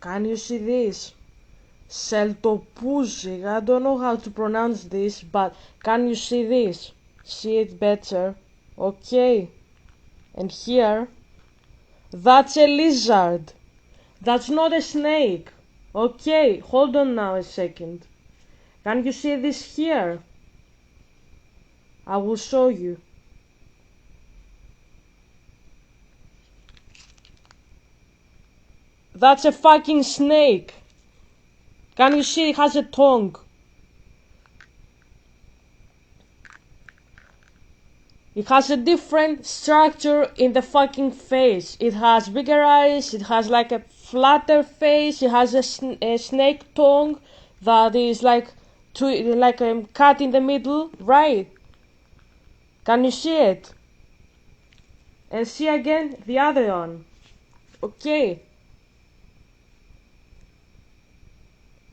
Can you see this? Seltopuzi. I don't know how to pronounce this, but can you see this? See it better? Okay. And here, that's a lizard. That's not a snake. Okay, hold on now a second. Can you see this here? I will show you. That's a fucking snake. Can you see it has a tongue? It has a different structure in the fucking face. It has bigger eyes, it has like a flatter face, it has a snake tongue that is like a cut in the middle, right? Can you see it? And see again the other one. Okay.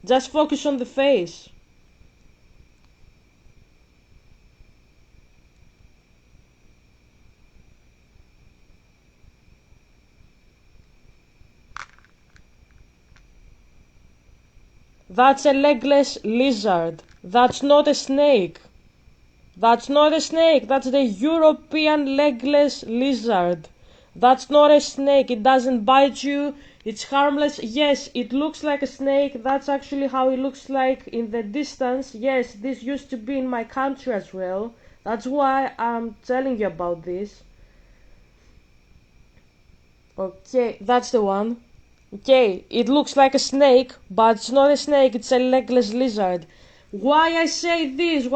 Just focus on the face. That's a legless lizard. That's not a snake. That's not a snake. That's the European legless lizard. That's not a snake. It doesn't bite you. It's harmless. Yes, it looks like a snake. That's actually how it looks like in the distance. Yes, this used to be in my country as well. That's why I'm telling you about this. Okay, that's the one. Okay, it looks like a snake, but it's not a snake, it's a legless lizard. Why I say this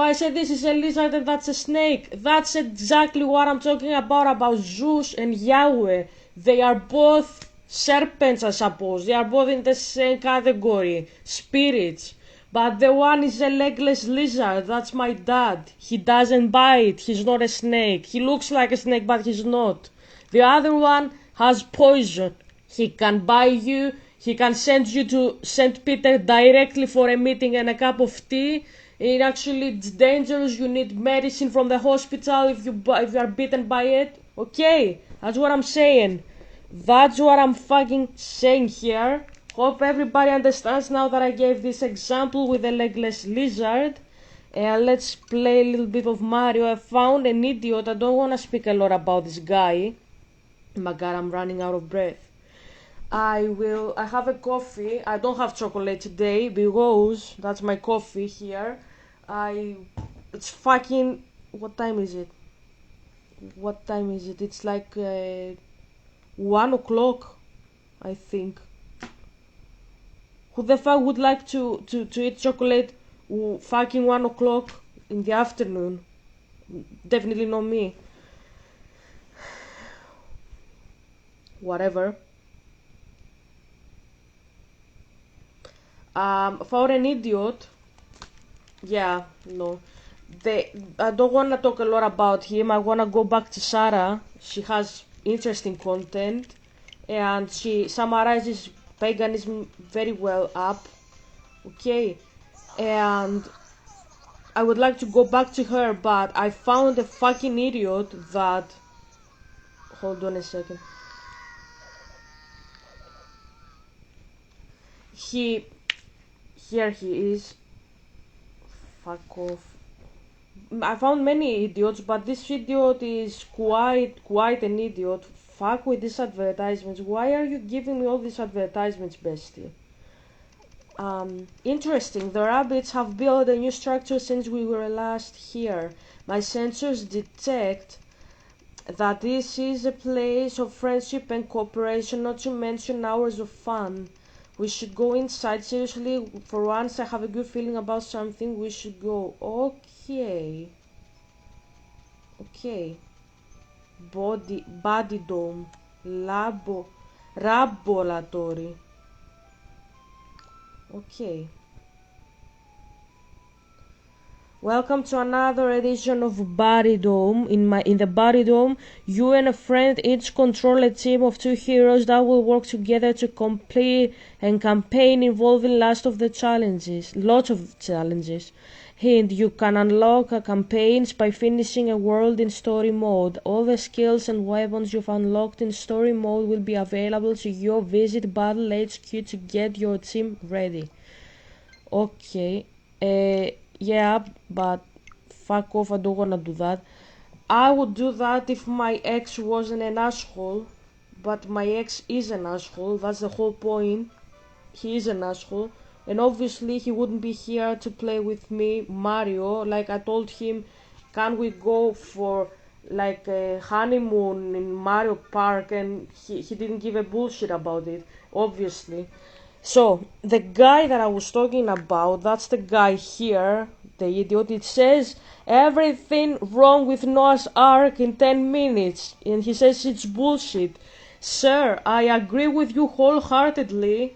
is a lizard and that's a snake. That's exactly what I'm talking about Zeus and Yahweh. They are both serpents, I suppose. They are both in the same category, spirits. But the one is a legless lizard, that's my dad. He doesn't bite, he's not a snake. He looks like a snake, but he's not. The other one has poison. He can buy you, he can send you to St. Peter directly for a meeting and a cup of tea. It's dangerous, you need medicine from the hospital if you are bitten by it. Okay, that's what I'm saying. That's what I'm fucking saying here. Hope everybody understands now that I gave this example with the legless lizard. Let's play a little bit of Mario. I found an idiot, I don't want to speak a lot about this guy. My god, I'm running out of breath. I have a coffee. I don't have chocolate today because that's my coffee here. It's fucking, what time is it? It's like 1 o'clock, I think. Who the fuck would like to eat chocolate fucking 1 o'clock in the afternoon? Definitely not me. Whatever. For an idiot, yeah, no. I don't want to talk a lot about him. I want to go back to Sarah. She has interesting content and she summarizes paganism very well up. Okay, and I would like to go back to her, but I found a fucking idiot that. Hold on a second. Here he is. Fuck off. I found many idiots, but this idiot is quite an idiot. Fuck with these advertisements. Why are you giving me all these advertisements, bestie? Interesting. The Rabbids have built a new structure since we were last here. My sensors detect that this is a place of friendship and cooperation, not to mention hours of fun. We should go inside. Seriously, for once I have a good feeling about something. We should go. Okay. Body dome. Laboratory. Okay. Welcome to another edition of Body Dome. In the Body Dome, you and a friend each control a team of 2 heroes that will work together to complete a campaign involving lots of challenges. Hint, you can unlock campaigns by finishing a world in story mode. All the skills and weapons you've unlocked in story mode will be available to you. Visit Battle HQ to get your team ready. Okay. Yeah, but fuck off, I don't wanna do that. I would do that if my ex wasn't an asshole, but my ex is an asshole, that's the whole point. He is an asshole, and obviously he wouldn't be here to play with me Mario. Like I told him, can we go for like a honeymoon in Mario Park, and he didn't give a bullshit about it, obviously. So, the guy that I was talking about, that's the guy here, the idiot. It says everything wrong with Noah's Ark in 10 minutes, and he says it's bullshit. Sir, I agree with you wholeheartedly.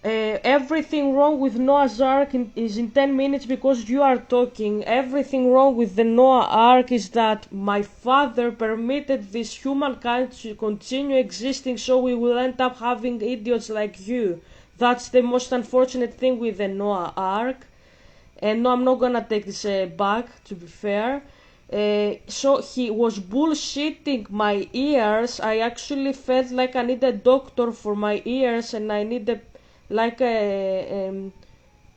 Everything wrong with Noah's Ark is in 10 minutes because you are talking. Everything wrong with the Noah Ark is that my father permitted this humankind to continue existing, so we will end up having idiots like you. That's the most unfortunate thing with the Noah Ark. And no, I'm not gonna take this back, to be fair. So he was bullshitting my ears. I actually felt like I need a doctor for my ears, and I need like a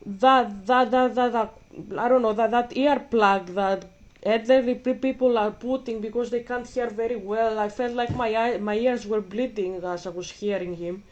that I don't know, that earplug that elderly people are putting because they can't hear very well. I felt like my ears were bleeding as I was hearing him.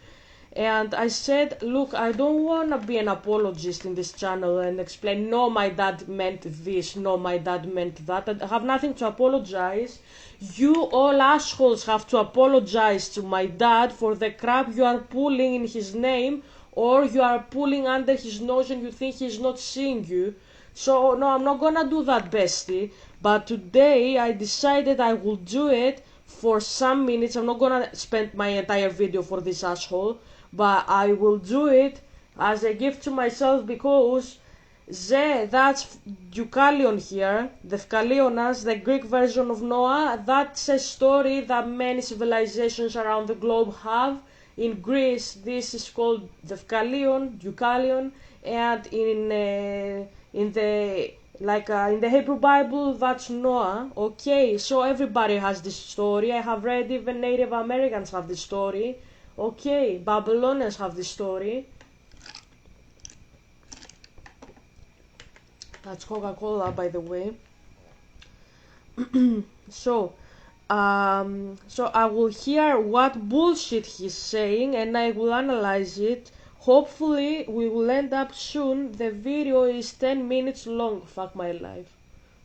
And I said, look, I don't want to be an apologist in this channel and explain, no, my dad meant this, no, my dad meant that. I have nothing to apologize. You all assholes have to apologize to my dad for the crap you are pulling in his name, or you are pulling under his nose and you think he's not seeing you. So, no, I'm not gonna do that, bestie. But today I decided I will do it for some minutes. I'm not gonna spend my entire video for this asshole, but I will do it as a gift to myself because that's Deucalion here, the Deucalionas, the Greek version of Noah. That's a story that many civilizations around the globe have. In Greece, this is called the Deucalion, and in the Hebrew Bible, that's Noah. Okay, so everybody has this story. I have read even Native Americans have this story. Okay, Babylonians have this story. That's Coca-Cola, by the way. So I will hear what bullshit he's saying and I will analyze it. Hopefully, we will end up soon. The video is 10 minutes long. Fuck my life.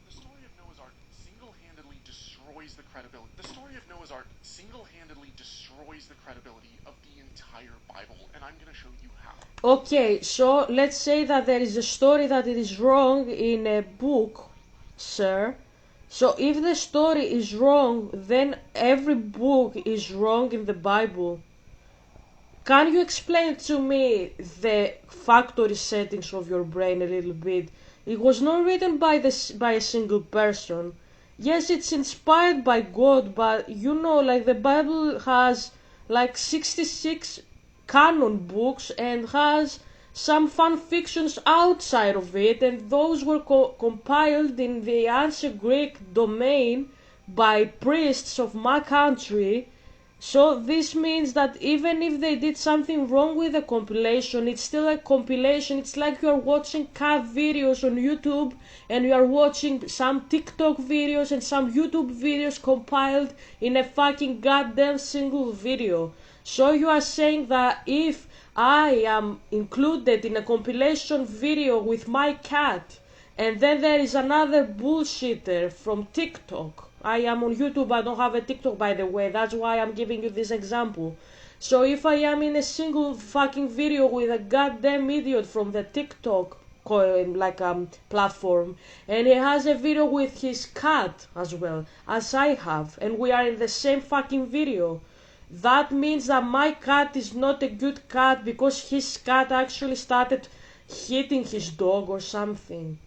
The story of Noah's Ark single-handedly destroys the credibility. The story of Noah's Ark single-handedly destroys the credibility of the entire Bible, and I'm going to show you how. Okay, so let's say that there is a story that it is wrong in a book, sir. So if the story is wrong, then every book is wrong in the Bible. Can you explain to me the factory settings of your brain a little bit? It was not written by a single person. Yes, it's inspired by God, but you know, like the Bible has like 66 canon books and has some fan fictions outside of it, and those were compiled in the ancient Greek domain by priests of my country. So this means that even if they did something wrong with the compilation, it's still a compilation. It's like you're watching cat videos on YouTube and you're watching some TikTok videos and some YouTube videos compiled in a fucking goddamn single video. So you are saying that if I am included in a compilation video with my cat and then there is another bullshitter from TikTok. I am on YouTube, I don't have a TikTok, by the way, that's why I'm giving you this example. So if I am in a single fucking video with a goddamn idiot from the TikTok platform, and he has a video with his cat as well, as I have, and we are in the same fucking video, that means that my cat is not a good cat because his cat actually started hitting his dog or something.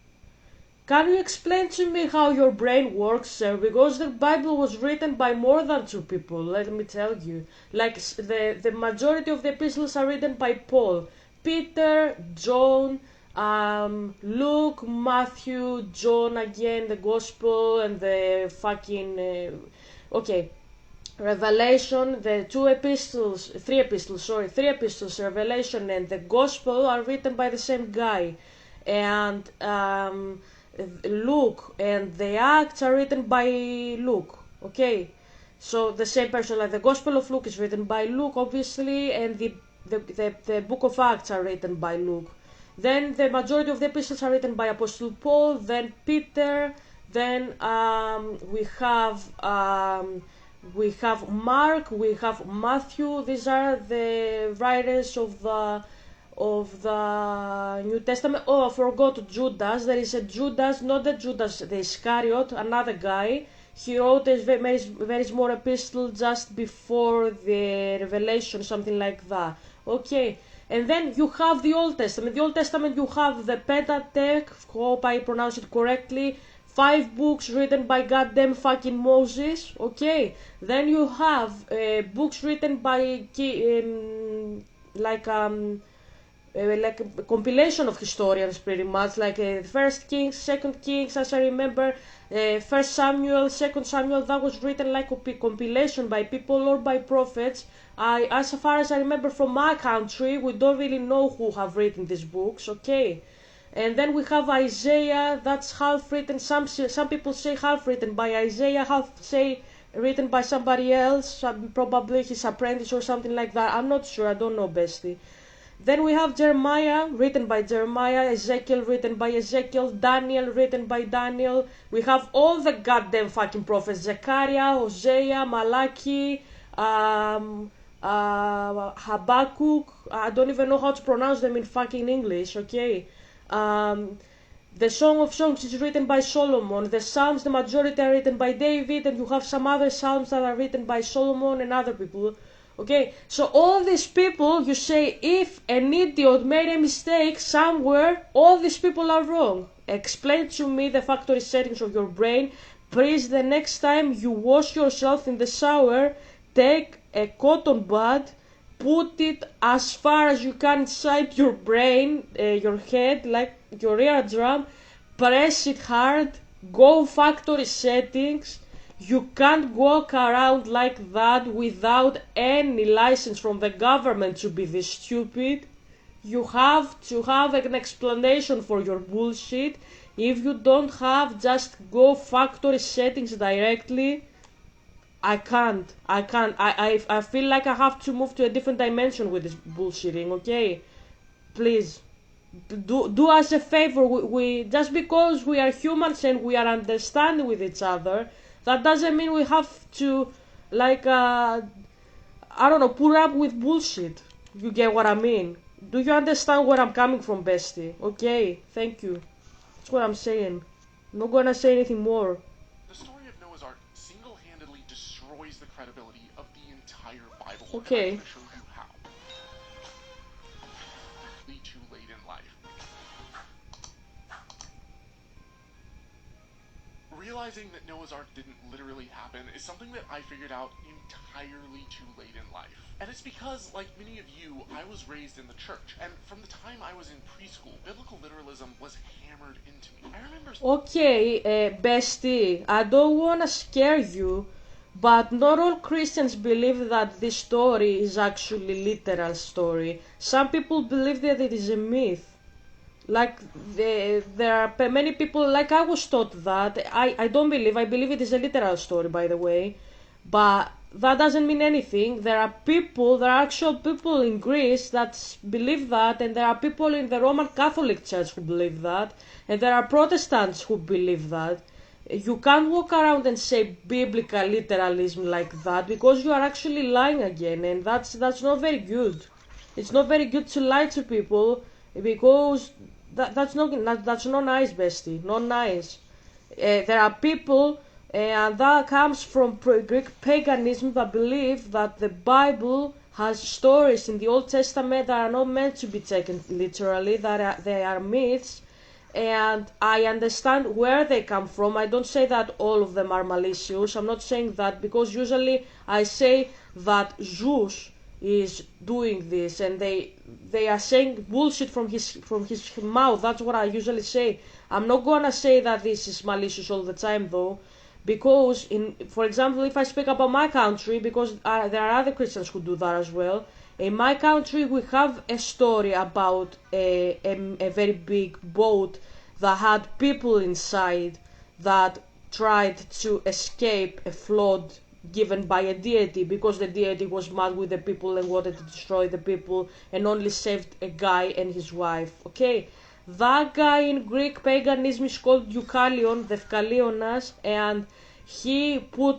Can you explain to me how your brain works, sir? Because the Bible was written by more than 2 people, let me tell you. Like, the majority of the epistles are written by Paul. Peter, John, Luke, Matthew, John again, the Gospel, and the fucking okay, Revelation, the three epistles, Revelation and the Gospel are written by the same guy, and Luke and the Acts are written by Luke. Okay, so the same person, like the Gospel of Luke is written by Luke, obviously, and the Book of Acts are written by Luke. Then the majority of the epistles are written by Apostle Paul, then Peter, then we have Mark, we have Matthew. These are the writers of the New Testament. Oh, I forgot Judas. There is a Judas, not the Judas the Iscariot, another guy. He wrote a very small epistle just before the Revelation, something like that. Okay, and then you have the Old Testament. The Old Testament, you have the Pentateuch, hope I pronounce it correctly, 5 books written by goddamn fucking Moses. Okay, then you have books written by like a compilation of historians, pretty much, like First Kings, Second Kings, as I remember, First Samuel, Second Samuel. That was written like a compilation by people or by prophets. As far as I remember from my country, we don't really know who have written these books. Okay, and then we have Isaiah. That's half written. Some people say half written by Isaiah, half say written by somebody else, probably his apprentice or something like that. I'm not sure. I don't know, bestie. Then we have Jeremiah, written by Jeremiah, Ezekiel, written by Ezekiel, Daniel, written by Daniel. We have all the goddamn fucking prophets, Zechariah, Hosea, Malachi, Habakkuk. I don't even know how to pronounce them in fucking English, okay? The Song of Songs is written by Solomon. The Psalms, the majority are written by David, and you have some other Psalms that are written by Solomon and other people. Okay, so all these people, you say, if an idiot made a mistake somewhere, all these people are wrong. Explain to me the factory settings of your brain. Please, the next time you wash yourself in the shower, take a cotton bud, put it as far as you can inside your brain, your head, like your eardrum, press it hard, go factory settings. You can't walk around like that without any license from the government to be this stupid. You have to have an explanation for your bullshit. If you don't have, just go factory settings directly. I can't. I feel like I have to move to a different dimension with this bullshitting, okay? Please. Do us a favor. We just because we are humans and we are understanding with each other, that doesn't mean we have to, like, I don't know, put up with bullshit. You get what I mean? Do you understand where I'm coming from, bestie? Okay, thank you. That's what I'm saying. I'm not gonna say anything more. The story of Noah's Ark single-handedly destroys the credibility of the entire Bible. Okay. And I'm going to show you how. Too late in life. Realizing that Noah's Ark didn't literally happen is something that I figured out entirely too late in life. And it's because, like many of you, I was raised in the church, and from the time I was in preschool, biblical literalism was hammered into me. I remember... Okay, bestie, I don't wanna scare you, but not all Christians believe that this story is actually literal story. Some people believe that it is a myth. Like, there are many people, like I was taught that. I don't believe, I believe it is a literal story, by the way. But that doesn't mean anything. There are actual people in Greece that believe that, and there are people in the Roman Catholic Church who believe that, and there are Protestants who believe that. You can't walk around and say biblical literalism like that, because you are actually lying again, and that's not very good. It's not very good to lie to people, because that's not nice, bestie. Not nice. There are people, and that comes from Greek paganism, that believe that the Bible has stories in the Old Testament that are not meant to be taken literally, that they are myths, and I understand where they come from. I don't say that all of them are malicious. I'm not saying that, because usually I say that Zeus is doing this, and they are saying bullshit from his mouth. That's what I usually say. I'm not gonna say that this is malicious all the time though, because for example, if I speak about my country, because there are other Christians who do that as well. In my country, we have a story about a very big boat that had people inside that tried to escape a flood given by a deity, because the deity was mad with the people and wanted to destroy the people and only saved a guy and his wife. Okay, that guy in Greek paganism is called Deucalion, the Deucalionas, and he put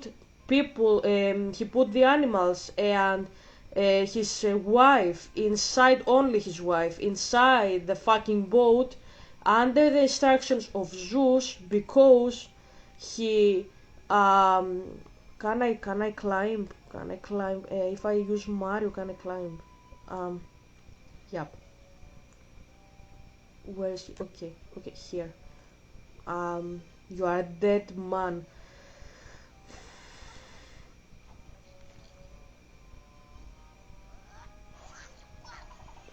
he put the animals and his wife inside, only his wife inside the fucking boat under the instructions of Zeus, because he can I climb? Can I climb? If I use Mario, can I climb? Yep. Where is he? Okay, okay, here. You are a dead man.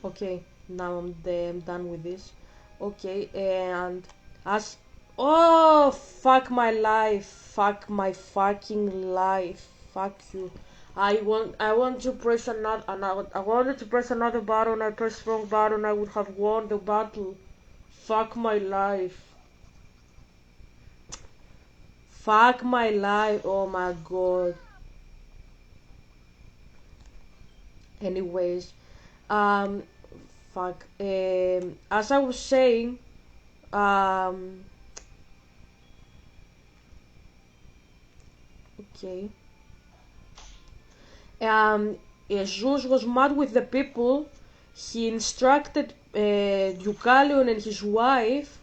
Okay, now I'm done with this. Okay, and as oh fuck my life, fuck my fucking life, fuck you. I want to press another I wanted to press another button. I pressed wrong button. I would have won the battle. Fuck my life. Fuck my life. Oh my god. Anyways, um, fuck. As I was saying, um, okay. Jesus was mad with the people. He instructed Deucalion and his wife.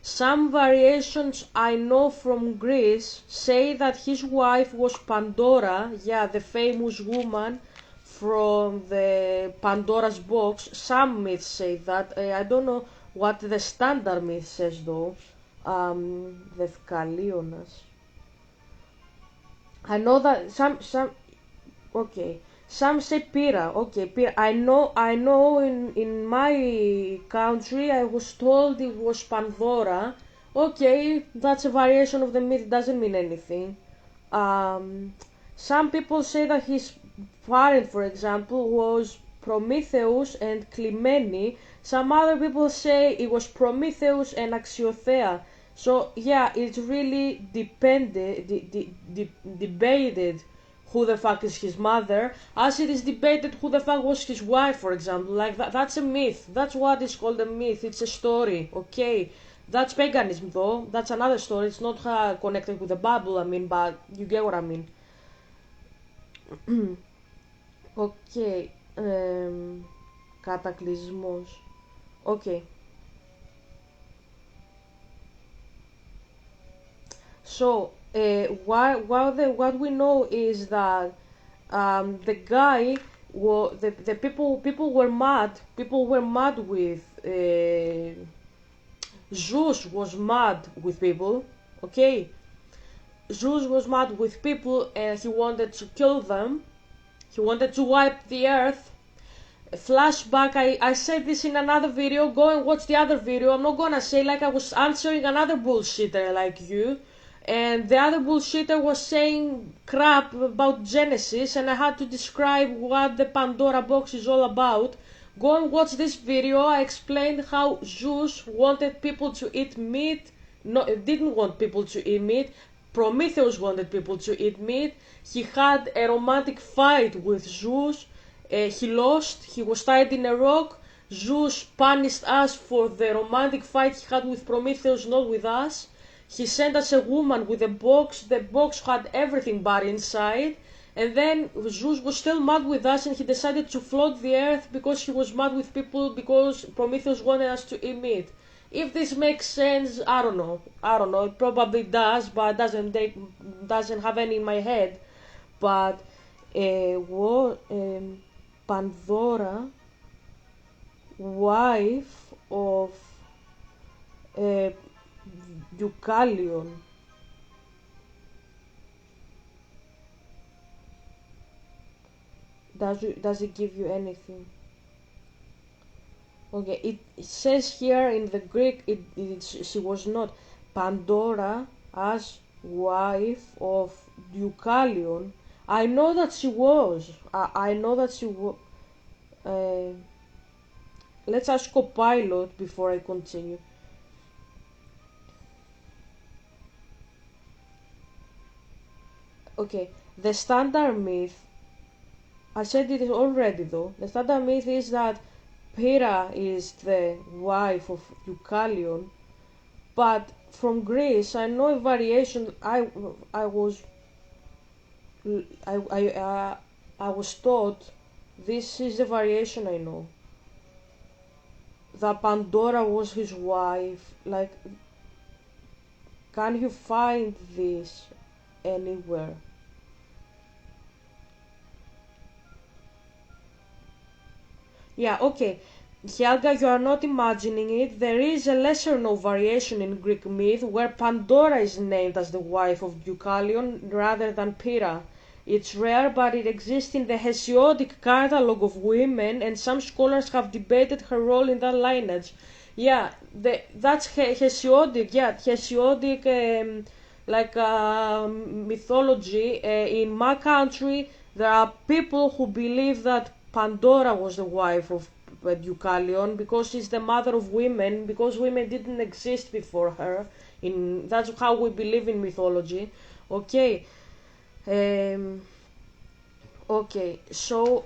Some variations I know from Greece say that his wife was Pandora, yeah, the famous woman from the Pandora's box. Some myths say that. I don't know what the standard myth says though. The Deucalionas. I know that some okay. Some say Pyrrha. Okay, Pyrrha. I know in my country I was told it was Pandora. Okay, that's a variation of the myth, doesn't mean anything. Um, some people say that his parent, for example, was Prometheus and Clymene. Some other people say it was Prometheus and Axiothea. So yeah, it really debated who the fuck is his mother, as it is debated who the fuck was his wife, for example. Like that's a myth. That's what is called a myth. It's a story. Okay, that's paganism though. That's another story. It's not connected with the Bible. I mean, but you get what I mean. Okay. Κατακλυσμός. Okay. So, what we know is that the guy, the people were mad. People were mad with Zeus was mad with people. Okay, Zeus was mad with people, and he wanted to kill them. He wanted to wipe the earth. Flashback, I said this in another video. Go and watch the other video. I'm not gonna say like I was answering another bullshitter like you. And the other bullshitter was saying crap about Genesis, and I had to describe what the Pandora box is all about. Go and watch this video. I explained how Zeus wanted people to eat meat. No, didn't want people to eat meat. Prometheus wanted people to eat meat. He had a romantic fight with Zeus. He lost. He was tied in a rock. Zeus punished us for the romantic fight he had with Prometheus, not with us. He sent us a woman with a box. The box had everything bad inside. And then Zeus was still mad with us, and he decided to flood the earth because he was mad with people, because Prometheus wanted us to eat meat. If this makes sense, I don't know. I don't know. It probably does, but doesn't have any in my head. But Pandora, wife of Deucalion. Does it give you anything? Okay, it says here in the Greek she was not Pandora as wife of Deucalion. I know that she was. I know that she was. Uh, let's ask Copilot before I continue. Okay, the standard myth. I said it already though. The standard myth is that Pyrrha is the wife of Deucalion, but from Greece I know a variation. I was I I I was taught this is the variation I know. That Pandora was his wife. Like, can you find this anywhere? Yeah, okay. Helga, you are not imagining it. There is a lesser known variation in Greek myth where Pandora is named as the wife of Deucalion rather than Pyrrha. It's rare, but it exists in the Hesiodic catalogue of women, and some scholars have debated her role in that lineage. Yeah, that's Hesiodic. Yeah, Hesiodic, mythology. In my country, there are people who believe that Pandora was the wife of Deucalion because she's the mother of women, because women didn't exist before her. That's how we believe in mythology. Okay. Um, Okay, so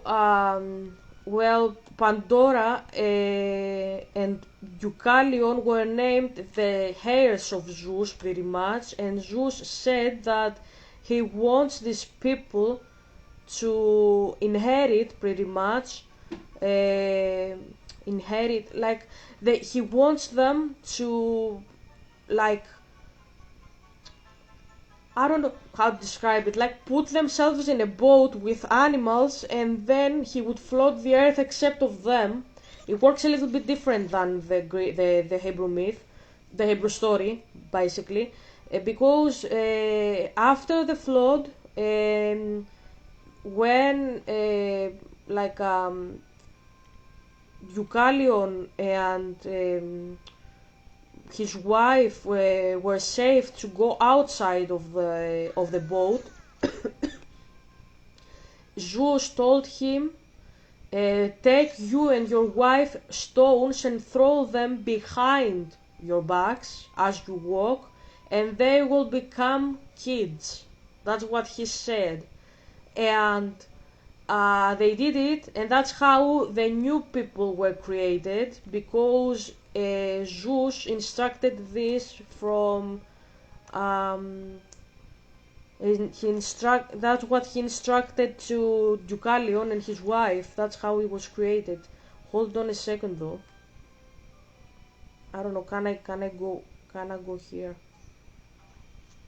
well, Pandora and Deucalion were named the heirs of Zeus pretty much, and Zeus said that he wants these people to inherit pretty much, uh, inherit like he wants them to like I don't know how to describe it, like put themselves in a boat with animals and then he would float the earth except of them. It works a little bit different than the Hebrew myth, the Hebrew story, basically, because after the flood, when like Deucalion and his wife were safe to go outside of the boat. Zeus told him, take you and your wife stones and throw them behind your backs as you walk, and they will become kids. That's what he said. And they did it, and that's how the new people were created, because Zeus instructed this from that's what he instructed to Deucalion and his wife. That's how he was created. Hold on a second though. I don't know. Can I go here?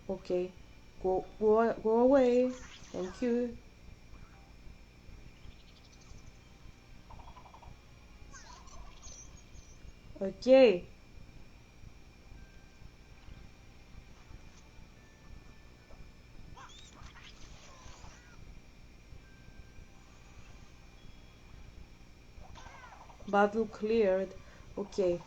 Okay. Go away. Thank you. Okay. Battle cleared. Okay.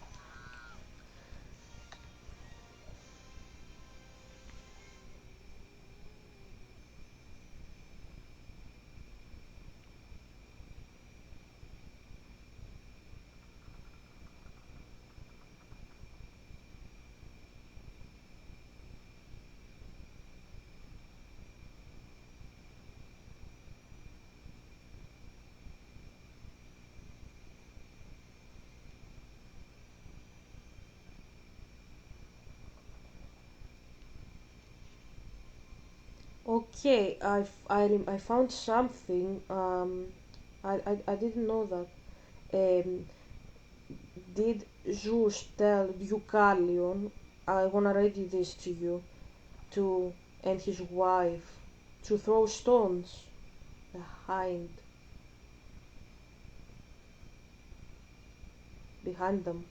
Okay, I found something. I didn't know that. Did Zeus tell Deucalion? I wanna read this to you, to and his wife, to throw stones behind behind them.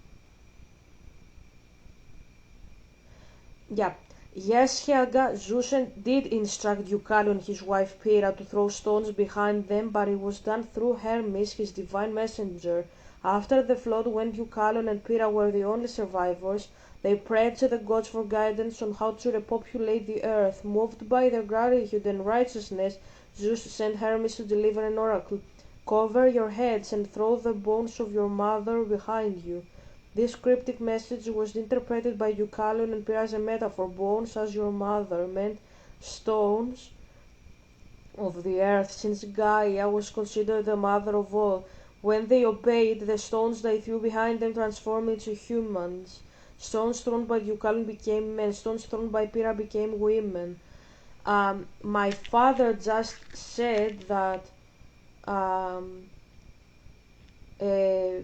Yeah, Yes, Helga, Zeus did instruct Deucalion and his wife Pyrrha to throw stones behind them, but it was done through Hermes, his divine messenger. After the flood, when Deucalion and Pyrrha were the only survivors, they prayed to the gods for guidance on how to repopulate the earth. Moved by their gratitude and righteousness, Zeus sent Hermes to deliver an oracle. Cover your heads and throw the bones of your mother behind you. This cryptic message was interpreted by Deucalion and Pyrrha as a metaphor. Bones as your mother meant stones of the earth, since Gaia was considered the mother of all. When they obeyed, the stones they threw behind them transformed into humans. Stones thrown by Deucalion became men, stones thrown by Pyrrha became women. My father just said that um, uh,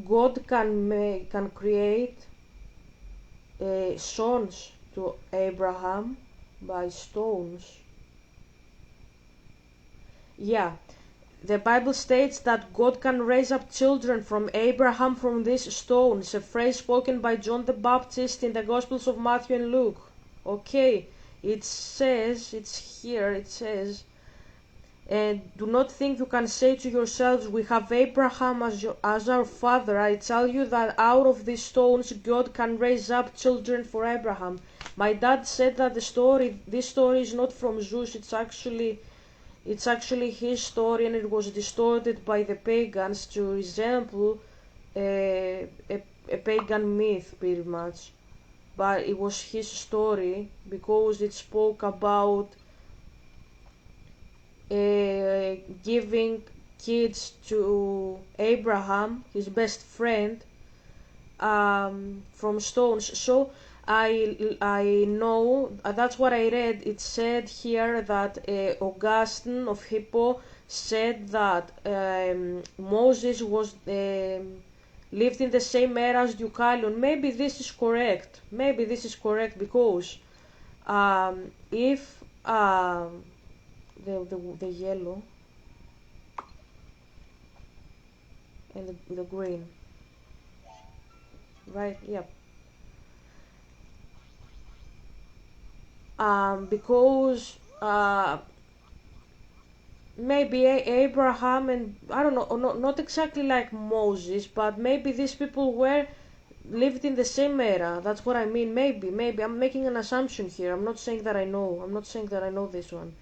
God can create sons to Abraham by stones. Yeah, the Bible states that God can raise up children from Abraham from these stones, a phrase spoken by John the Baptist in the Gospels of Matthew and Luke. Okay, it says, it says, and do not think you can say to yourselves, we have Abraham as our father. I tell you that out of these stones God can raise up children for Abraham. My dad said that this story is not from Zeus, it's actually his story, and it was distorted by the pagans to resemble a pagan myth pretty much. But it was his story because it spoke about giving kids to Abraham, his best friend, from stones. So I know that's what I read. It said here that Augustine of Hippo said that Moses was lived in the same era as Deucalion. Maybe this is correct. Maybe this is correct because if the yellow and the green, right? Yep. Because maybe Abraham and I don't know, not exactly like Moses, but maybe these people were lived in the same era. That's what I mean. Maybe I'm making an assumption here. I'm not saying that I know. I'm not saying that I know this one.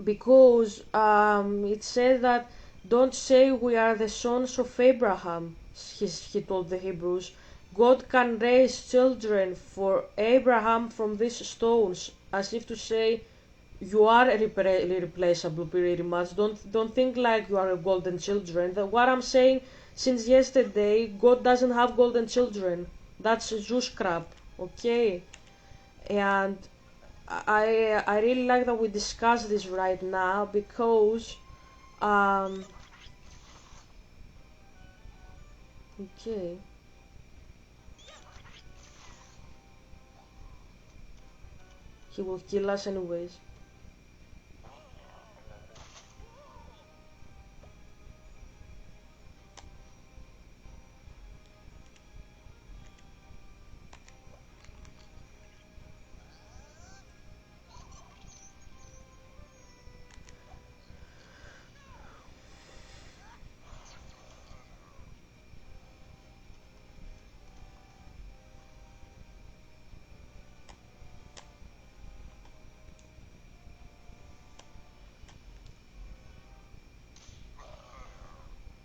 Because it said that don't say we are the sons of Abraham, he told the Hebrews. God can raise children for Abraham from these stones, as if to say you are irreplaceable pretty much. Don't think like you are a golden children. What I'm saying since yesterday, God doesn't have golden children. That's Zeus crap, okay? And I really like that we discuss this right now because um okay, he will kill us anyways.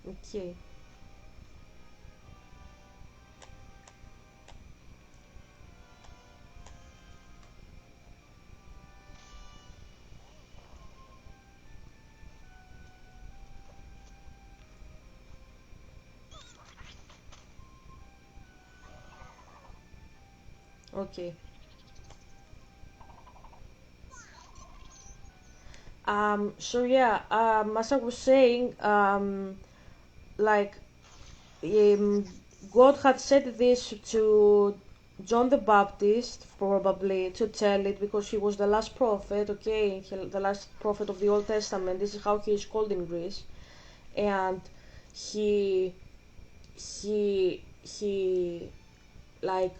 Okay. Okay. So yeah, as I was saying, like um, God had said this to John the Baptist, probably to tell it because he was the last prophet, okay, the last prophet of the Old Testament. This is how he is called in Greece, and he he like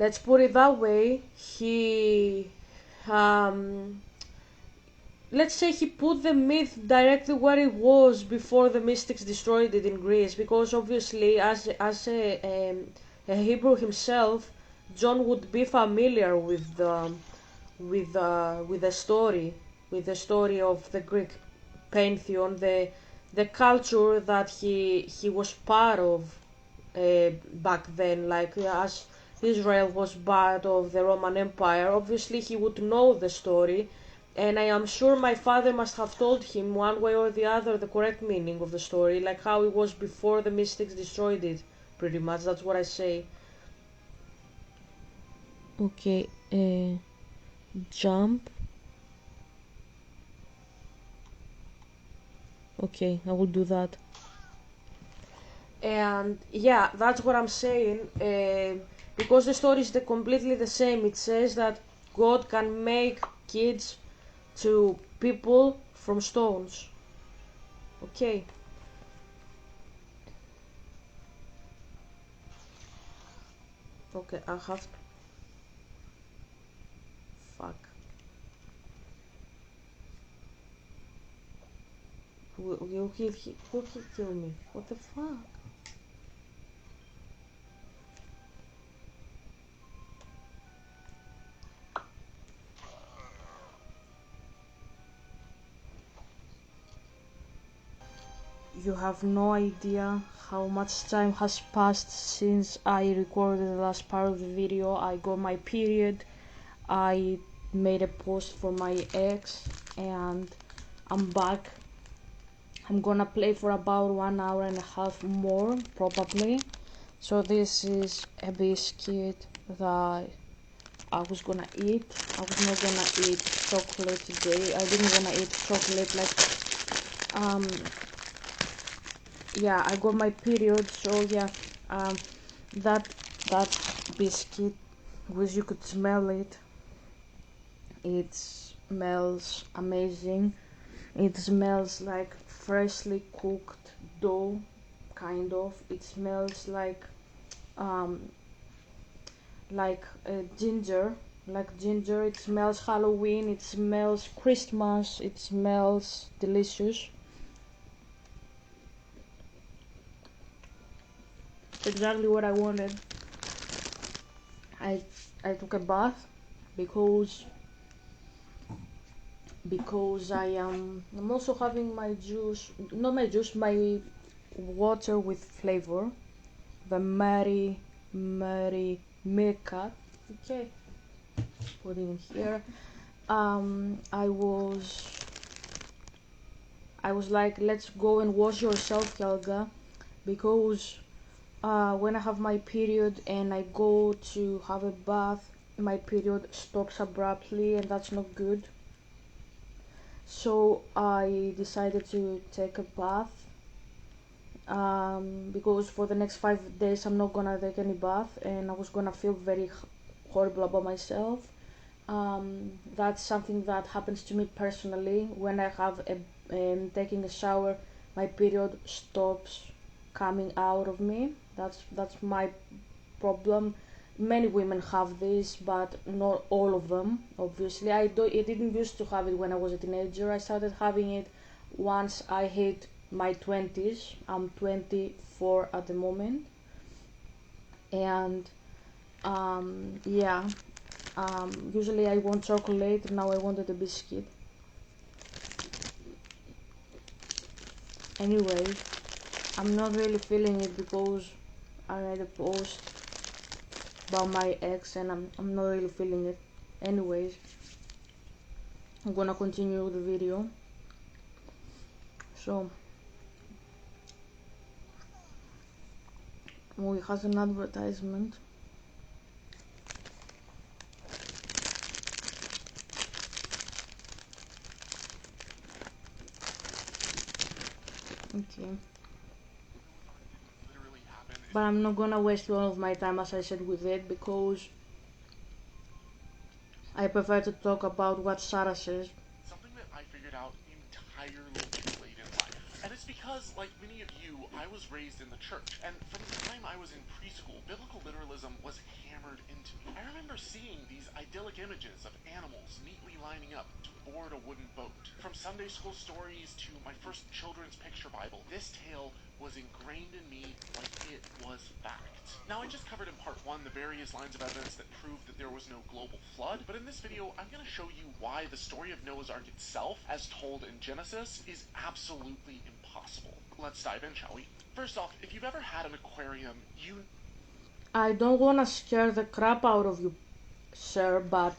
let's put it that way, he let's say he put the myth directly where it was before the mystics destroyed it in Greece, because obviously a Hebrew himself, John would be familiar with with the story, with the story of the Greek pantheon, the culture that he was part of back then, like as Israel was part of the Roman Empire. Obviously he would know the story, and I am sure my father must have told him one way or the other the correct meaning of the story, like how it was before the mystics destroyed it, pretty much. That's what I say. Okay, jump. Okay, I will do that. And yeah, that's what I'm saying. Because the story is completely the same. It says that God can make kids to people from stones. Okay. Okay, I have to. Fuck. Who kill me? What the fuck? You have no idea how much time has passed since I recorded the last part of the video. I got my period. I made a post for my ex, and I'm back. I'm gonna play for about 1 hour and a half more, probably. So this is a biscuit that I was gonna eat. I was not gonna eat chocolate today. I didn't wanna eat chocolate, like yeah, I got my period, so yeah, um that that biscuit, which you could smell it, it smells amazing. It smells like freshly cooked dough, kind of. It smells um like ginger, like ginger. It smells Halloween, it smells Christmas, it smells delicious. Exactly what I wanted. I I took a bath because I'm also having my juice, not my juice, my water with flavor, the Mary Milka. Okay, put it in here. I was like, let's go and wash yourself, Helga, because when I have my period and I go to have a bath, my period stops abruptly, and that's not good. So I decided to take a bath, because for the next 5 days I'm not gonna take any bath, and I was gonna feel very horrible about myself. That's something that happens to me personally. When I have taking a shower, my period stops coming out of me. That's my problem. Many women have this, but not all of them. Obviously, I didn't used to have it when I was a teenager. I started having it once I hit my 20s. I'm 24 at the moment, and yeah. Usually I want chocolate. Now I wanted a biscuit. Anyway, I'm not really feeling it because I made a post about my ex, and I'm not really feeling it. Anyways, I'm gonna continue the video. So, we have an advertisement. Okay. But I'm not gonna waste all of my time, as I said, with it, because I prefer to talk about what Sarah says. Something that I figured out entirely too late in life. And it's because, like many of you, I was raised in the church, and from the time I was in preschool, biblical literalism was hammered into me. I remember seeing these idyllic images of animals neatly lining up to board a wooden boat. From Sunday school stories to my first children's picture Bible, this tale was ingrained in me like it was fact. Now, I just covered in part 1 the various lines of evidence that prove that there was no global flood, but in this video, I'm going to show you why the story of Noah's Ark itself, as told in Genesis, is absolutely impossible. Let's dive in, shall we? First off, if you've ever had an aquarium, I don't wanna scare the crap out of you, sir, but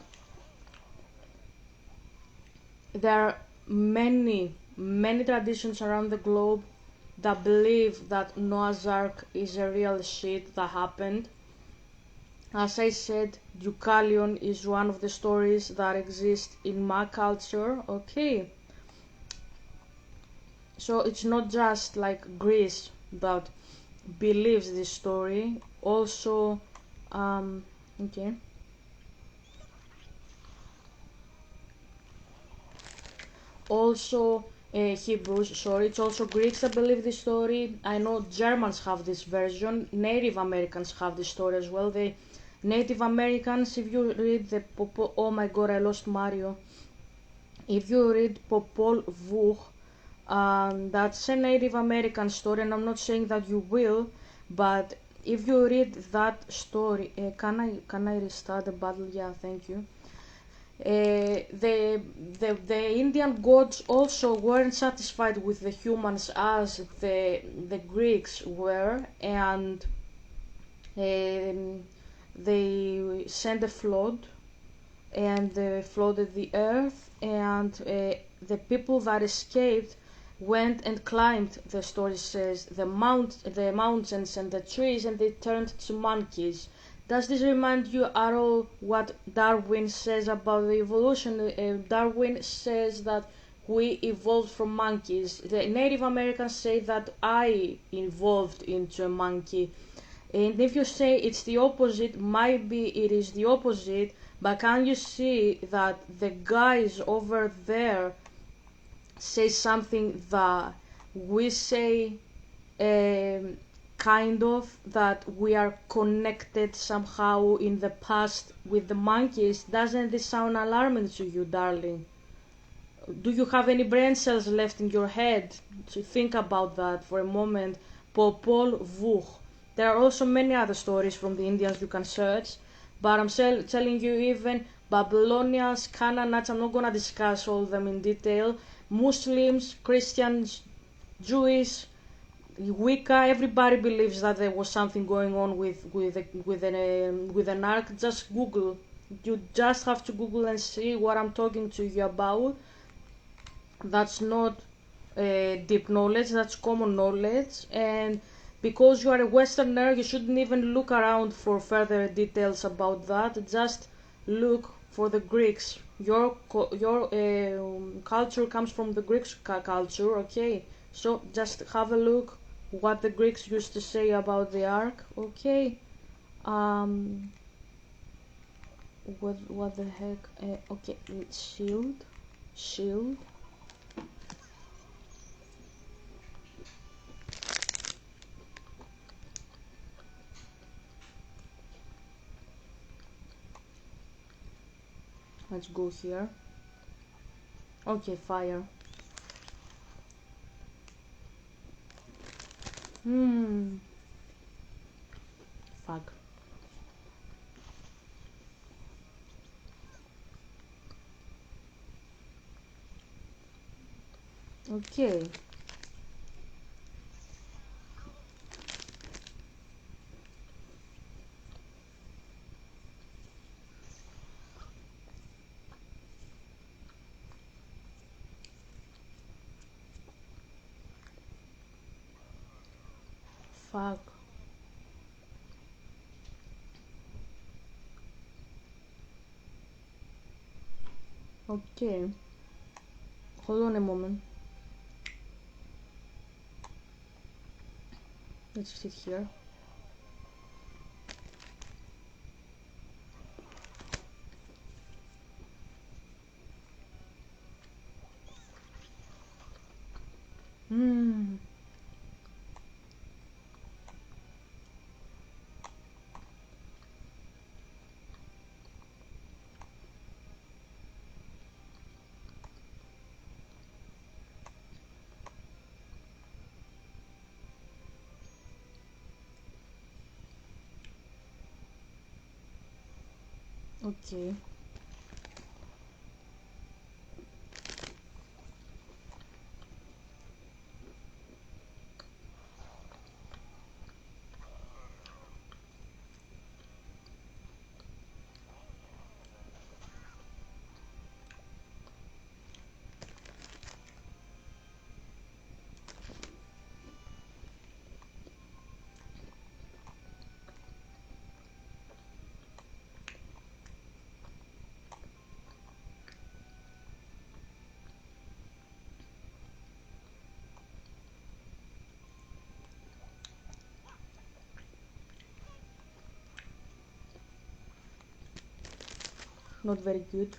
there are many traditions around the globe that believe that Noah's Ark is a real shit that happened. As I said, Deucalion is one of the stories that exist in my culture, okay? So it's not just like Greece that believes this story, also, okay. Also, Hebrews, sorry, it's also Greeks that believe this story. I know Germans have this version, Native Americans have this story as well. The Native Americans, if you read the oh my god, I lost Mario. If you read Popol Vuh, that's a Native American story, and I'm not saying that you will, but if you read that story, can I restart the battle? Yeah, thank you. The Indian gods also weren't satisfied with the humans as the Greeks were, and they sent a flood and flooded the earth, and the people that escaped went and climbed, the story says, the mountains and the trees, and they turned to monkeys. Does this remind you at all what Darwin says about the evolution? Darwin says that we evolved from monkeys. The Native Americans say that I evolved into a monkey. And if you say it's the opposite, maybe it is the opposite, but can you see that the guys over there say something that we say, kind of, that we are connected somehow in the past with the monkeys? Doesn't this sound alarming to you, darling? Do you have any brain cells left in your head to think about that for a moment? Popol Vuh. There are also many other stories from the Indians you can search, but I'm telling you, even Babylonians, Canaanites, I'm not gonna discuss all of them in detail. Muslims, Christians, Jewish, Wicca, everybody believes that there was something going on with an ark. Just Google. You just have to Google and see what I'm talking to you about. That's not deep knowledge, that's common knowledge, and because you are a Westerner, you shouldn't even look around for further details about that. Just look for the Greeks. Your culture comes from the Greek culture, okay? So just have a look what the Greeks used to say about the ark, okay? What the heck? Okay, shield. Let's go here. Okay, fire. Fuck. Okay. Fuck. Okay. Hold on a moment. Let's sit here. Okay. Not very good.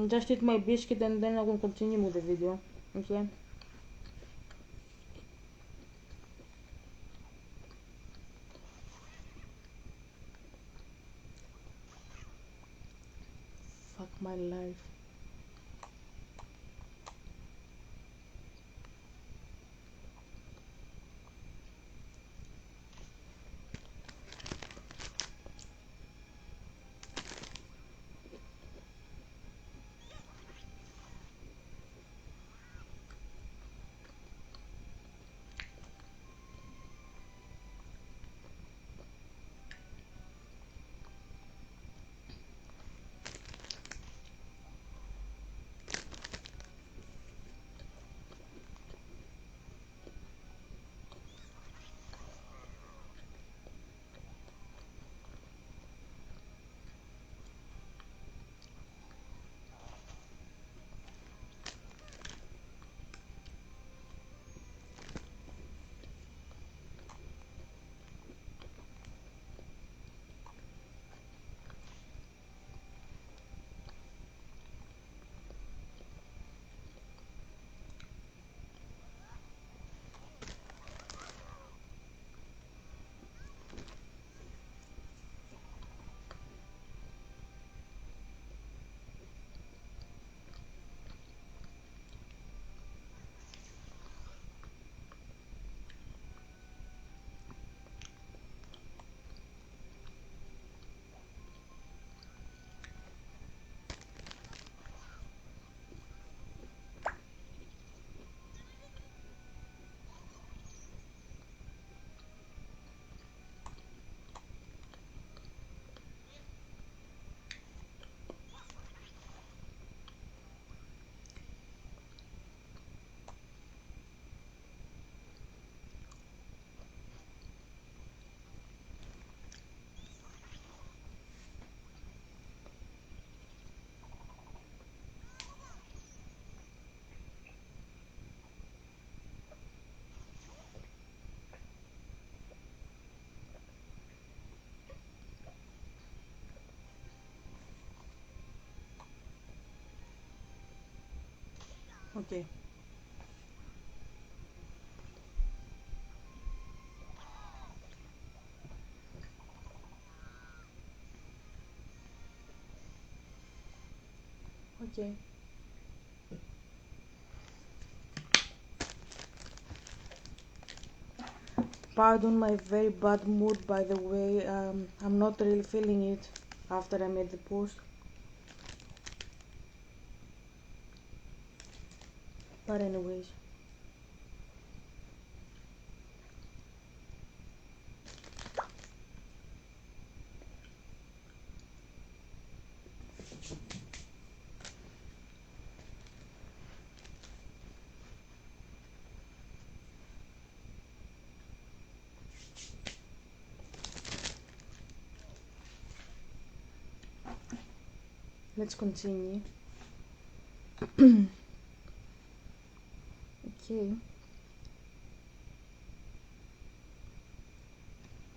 Just eat my biscuit and then I will continue with the video. Okay. Fuck my life. Okay. Okay. Pardon my very bad mood, by the way. I'm not really feeling it after I made the post. But anyways. Let's continue. Okay.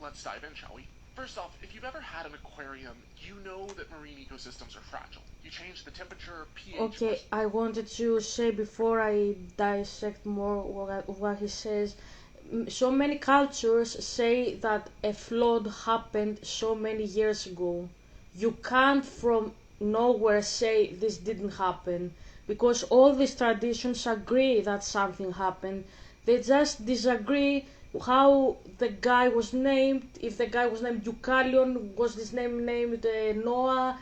Let's dive in, shall we? First off, if you've ever had an aquarium, you know that marine ecosystems are fragile. You change the temperature, pH... Okay, I wanted to say before I dissect more what he says. So many cultures say that a flood happened so many years ago. You can't from nowhere say this didn't happen because all these traditions agree that something happened. They just disagree how the guy was named, if the guy was named Deucalion, was his name named Noah,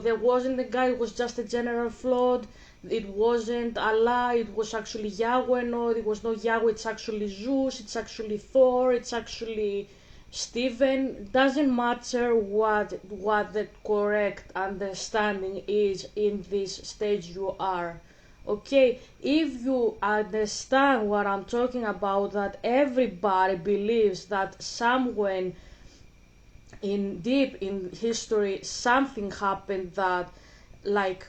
there wasn't a guy, it was just a general flood, it wasn't Allah, it was actually Yahweh, no, it was not Yahweh, it's actually Zeus, it's actually Thor, it's actually Stephen. Doesn't matter what the correct understanding is in this stage you are. Okay, if you understand what I'm talking about, that everybody believes that somewhere in deep in history something happened, that like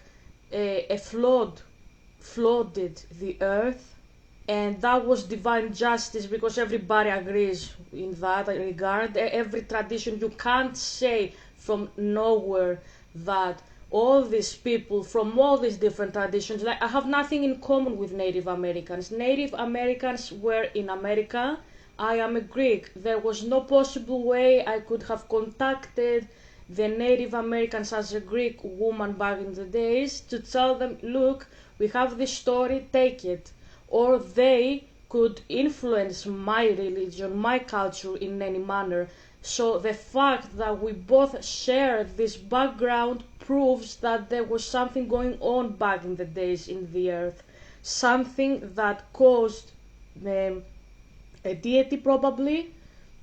a flooded the earth, and that was divine justice, because everybody agrees in that regard. Every tradition, you can't say from nowhere that all these people from all these different traditions, like I have nothing in common with Native Americans. Native Americans were in America. I am a Greek. There was no possible way I could have contacted the Native Americans as a Greek woman back in the days to tell them, look, we have this story, take it. Or they could influence my religion, my culture in any manner. So the fact that we both share this background proves that there was something going on back in the days in the earth. Something that caused a deity probably,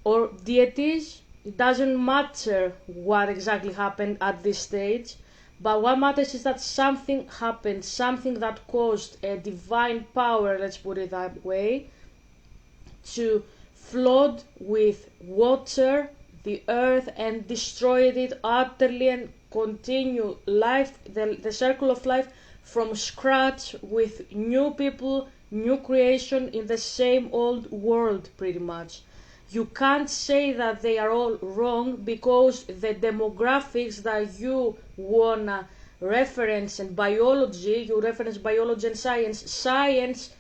or deities. It doesn't matter what exactly happened at this stage, but what matters is that something happened, something that caused a divine power, let's put it that way, to flood with water the earth and destroyed it utterly, and continue life, the circle of life from scratch with new people, new creation in the same old world pretty much. You can't say that they are all wrong, because the demographics that you wanna reference, and biology, you reference biology and science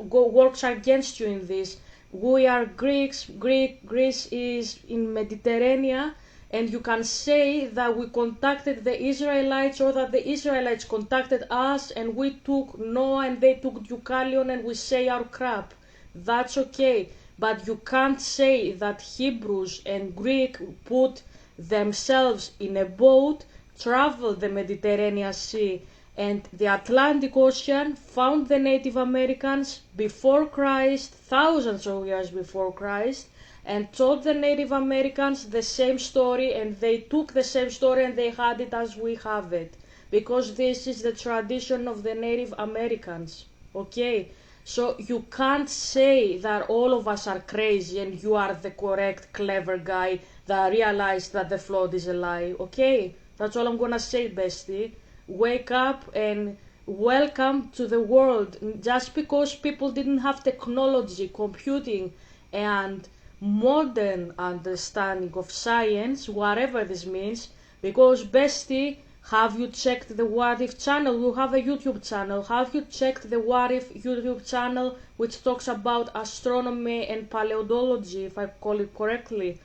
works against you in this. We are Greeks, Greece is in Mediterranean, and you can say that we contacted the Israelites, or that the Israelites contacted us, and we took Noah and they took Deucalion, and we say our crap. That's okay, but you can't say that Hebrews and Greek put themselves in a boat, traveled the Mediterranean Sea and the Atlantic Ocean, found the Native Americans before Christ, thousands of years before Christ, and told the Native Americans the same story, and they took the same story and they had it as we have it, because this is the tradition of the Native Americans. Okay, so you can't say that all of us are crazy and you are the correct clever guy that realized that the flood is a lie. Okay, that's all I'm gonna say, bestie. Wake up and welcome to the world. Just because people didn't have technology, computing, and modern understanding of science, whatever this means, because bestie, have you checked the What If channel? You have a YouTube channel. Have you checked the What If YouTube channel, which talks about astronomy and paleontology, if I call it correctly?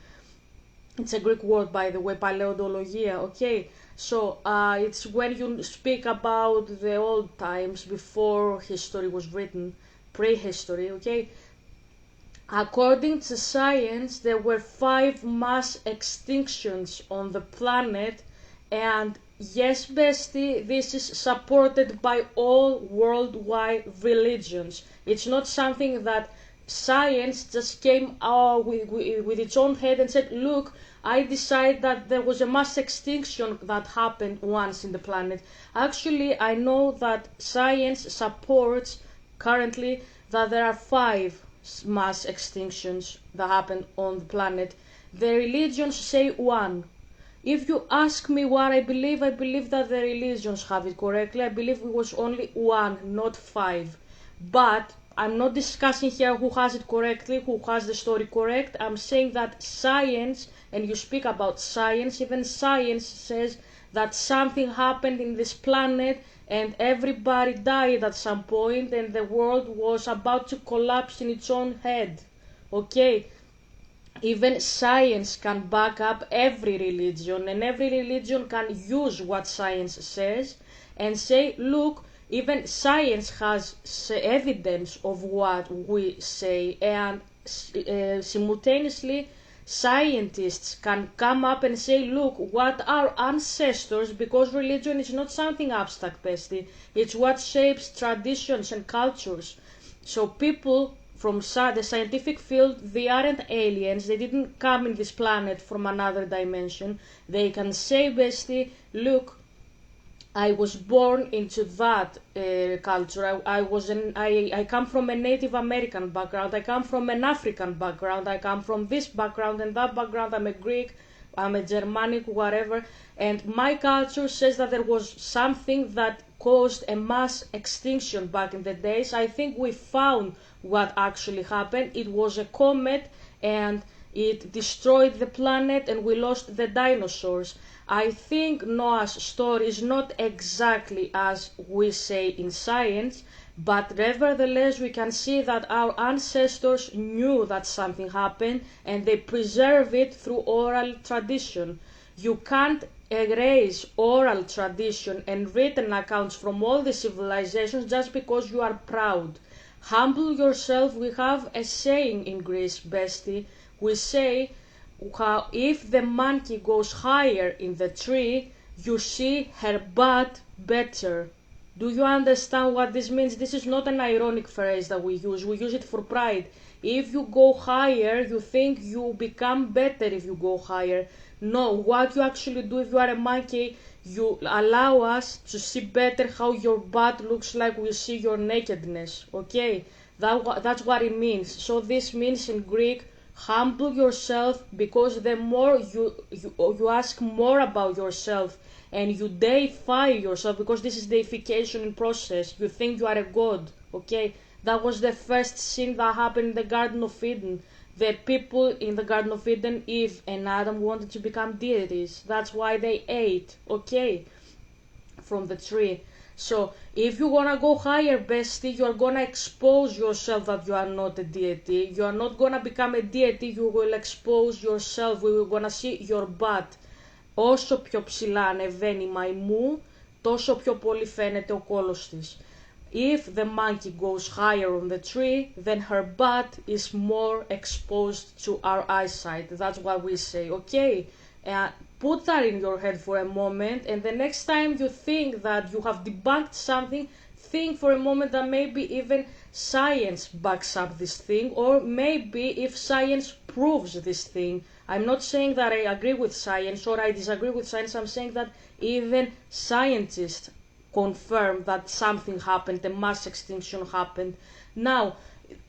It's a Greek word, by the way, paleontologia, okay? So it's when you speak about the old times before history was written, prehistory, okay? According to science, there were 5 mass extinctions on the planet, and yes, bestie, this is supported by all worldwide religions. It's not something that science just came out with its own head and said, look, I decide that there was a mass extinction that happened once in the planet. Actually, I know that science supports currently that there are 5 mass extinctions that happened on the planet. The religions say 1. If you ask me what I believe that the religions have it correctly. I believe it was only 1, not 5. But I'm not discussing here who has it correctly, who has the story correct. I'm saying that science, and you speak about science, even science says that something happened in this planet and everybody died at some point and the world was about to collapse in its own head. Okay? Even science can back up every religion, and every religion can use what science says and say, look, even science has evidence of what we say, and simultaneously scientists can come up and say, look, what our ancestors, because religion is not something abstract, bestie, it's what shapes traditions and cultures. So people from the scientific field, they aren't aliens, they didn't come in this planet from another dimension. They can say, bestie, look, I was born into that culture. I come from a Native American background. I come from an African background. I come from this background and that background. I'm a Greek. I'm a Germanic, whatever. And my culture says that there was something that caused a mass extinction back in the days. I think we found what actually happened. It was a comet and it destroyed the planet and we lost the dinosaurs. I think Noah's story is not exactly as we say in science, but nevertheless we can see that our ancestors knew that something happened and they preserve it through oral tradition. You can't erase oral tradition and written accounts from all the civilizations just because you are proud. Humble yourself. We have a saying in Greece, bestie. We say, if the monkey goes higher in the tree, you see her butt better. Do you understand what this means? This is not an ironic phrase that we use it for pride. If you go higher, you think you become better if you go higher. No, what you actually do if you are a monkey, you allow us to see better how your butt looks like we see your nakedness. Okay, that's what it means. So this means in Greek, humble yourself, because the more you ask more about yourself and you deify yourself, because this is deification in process, you think you are a god. Okay, that was the first sin that happened in the Garden of Eden. The people in the Garden of Eden, Eve and Adam, wanted to become deities. That's why they ate, okay, from the tree. So if you wanna go higher, bestie, you're gonna expose yourself that you are not a deity. You are not gonna become a deity, you will expose yourself. We will gonna see your butt. Όσο πιο ψηλά ανεβαίνει η μαϊμού, τόσο πιο πολύ φαίνεται ο κόλος της. If the monkey goes higher on the tree, then her butt is more exposed to our eyesight. That's what we say, okay? Put that in your head for a moment, and the next time you think that you have debunked something, think for a moment that maybe even science backs up this thing, or maybe if science proves this thing. I'm not saying that I agree with science or I disagree with science. I'm saying that even scientists confirm that something happened, a mass extinction happened. Now,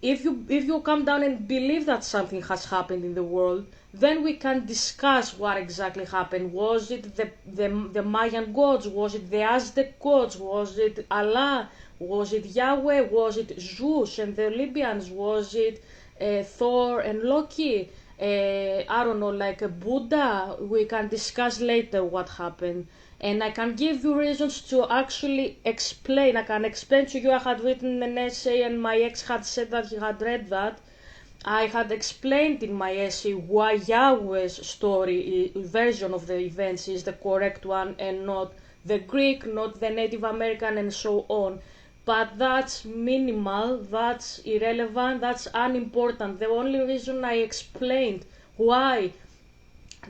if you come down and believe that something has happened in the world, then we can discuss what exactly happened. Was it the Mayan gods? Was it the Aztec gods? Was it Allah? Was it Yahweh? Was it Zeus and the Olympians? Was it Thor and Loki? I don't know, like a Buddha? We can discuss later what happened. And I can give you reasons to actually explain. I can explain to you. I had written an essay and my ex had said that he had read that. I had explained in my essay why Yahweh's story, version of the events, is the correct one and not the Greek, not the Native American, and so on. But that's minimal, that's irrelevant, that's unimportant. The only reason I explained why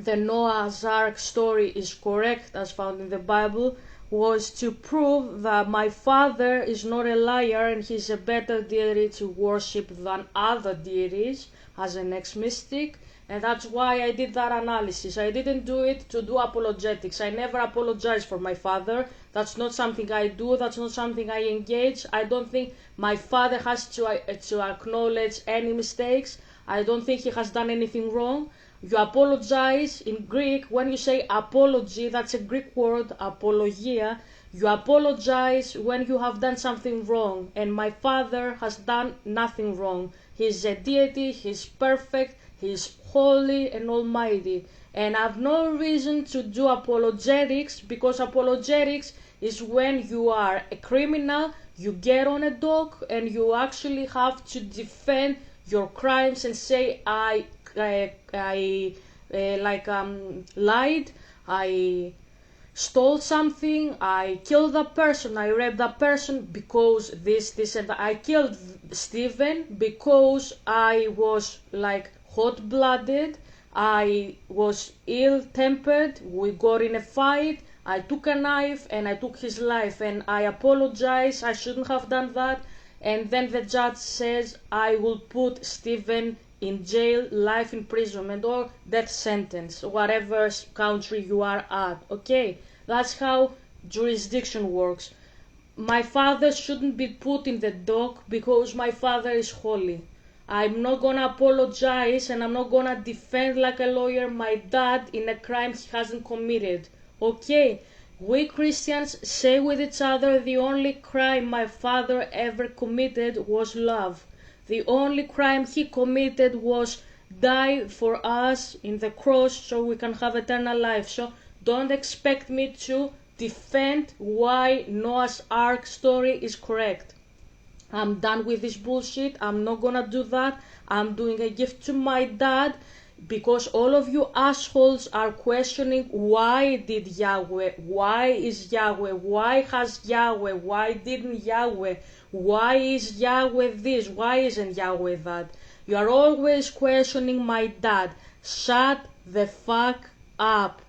the Noah's Ark story is correct as found in the Bible was to prove that my father is not a liar and he's a better deity to worship than other deities as an ex-mystic, and that's why I did that analysis. I didn't do it to do apologetics. I never apologize for my father. That's not something I do. That's not something I engage. I don't think my father has to acknowledge any mistakes. I don't think he has done anything wrong. You apologize in Greek. When you say apology, that's a Greek word, apologia. You apologize when you have done something wrong, and my father has done nothing wrong. He's a deity, he's perfect, he's holy and almighty, and I have no reason to do apologetics, because apologetics is when you are a criminal, you get on a dock and you actually have to defend your crimes and say I lied, I stole something, I killed that person, I raped that person because this, and that. I killed Stephen because I was like hot-blooded, I was ill-tempered, we got in a fight, I took a knife and I took his life, and I apologize, I shouldn't have done that. And then the judge says I will put Stephen in jail, life imprisonment, or death sentence, whatever country you are at. Okay, that's how jurisdiction works. My father shouldn't be put in the dock because my father is holy. I'm not gonna apologize and I'm not gonna defend like a lawyer my dad in a crime he hasn't committed. Okay, we Christians say with each other the only crime my father ever committed was love. The only crime he committed was die for us in the cross so we can have eternal life. So don't expect me to defend why Noah's Ark story is correct. I'm done with this bullshit. I'm not gonna do that. I'm doing a gift to my dad because all of you assholes are questioning why did Yahweh, why is Yahweh, why has Yahweh, why didn't Yahweh, why is Yahweh this, why isn't Yahweh that. You are always questioning my dad. Shut the fuck up.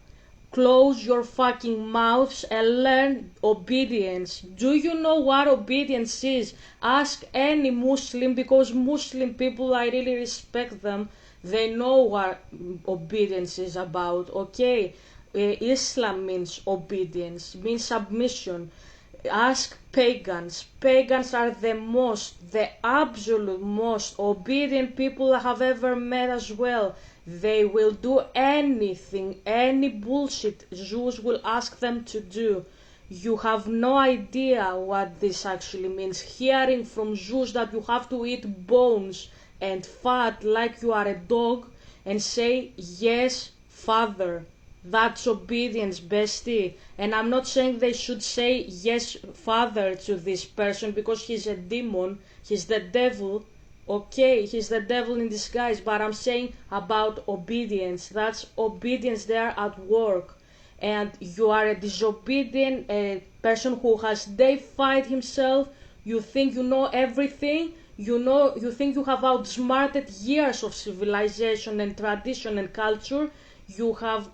Close your fucking mouths and learn obedience. Do you know what obedience is? Ask any Muslim, because Muslim people, I really respect them. They know what obedience is about, okay? Islam means obedience, means submission. Ask pagans. Pagans are the absolute most obedient people I have ever met as well. They will do anything, any bullshit Jews will ask them to do. You have no idea what this actually means. Hearing from Jews that you have to eat bones and fat like you are a dog and say, yes, Father. That's obedience, bestie. And I'm not saying they should say yes, Father, to this person because he's a demon, he's the devil. Okay, he's the devil in disguise, but I'm saying about obedience. That's obedience there at work. And you are a disobedient person who has deified himself. You think you know everything. You think you have outsmarted years of civilization and tradition and culture. You have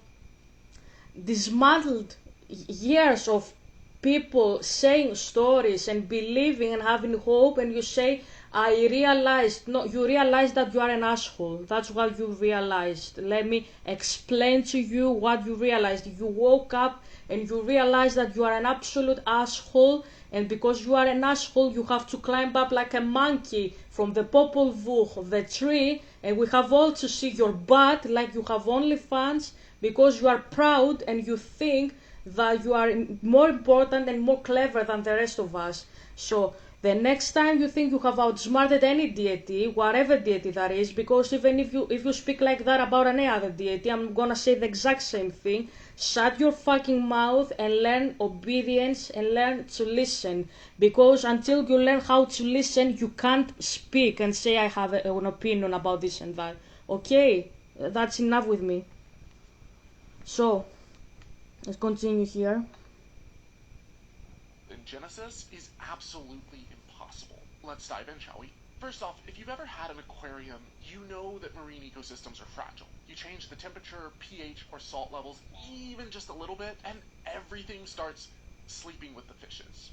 dismantled years of people saying stories and believing and having hope, and you say, I realized. No, you realize that you are an asshole. That's what you realized. Let me explain to you what you realized. You woke up and you realized that you are an absolute asshole, and because you are an asshole, you have to climb up like a monkey from the Popol Vuh, the tree, and we have all to see your butt like you have OnlyFans, because you are proud and you think that you are more important and more clever than the rest of us. So the next time you think you have outsmarted any deity, whatever deity that is, because even if you speak like that about any other deity, I'm gonna say the exact same thing. Shut your fucking mouth and learn obedience and learn to listen. Because until you learn how to listen, you can't speak and say I have an opinion about this and that. Okay, that's enough with me. So, let's continue here. In Genesis is absolutely impossible. Let's dive in, shall we? First off, if you've ever had an aquarium, you know that marine ecosystems are fragile. You change the temperature, pH, or salt levels even just a little bit, and everything starts sleeping with the fishes,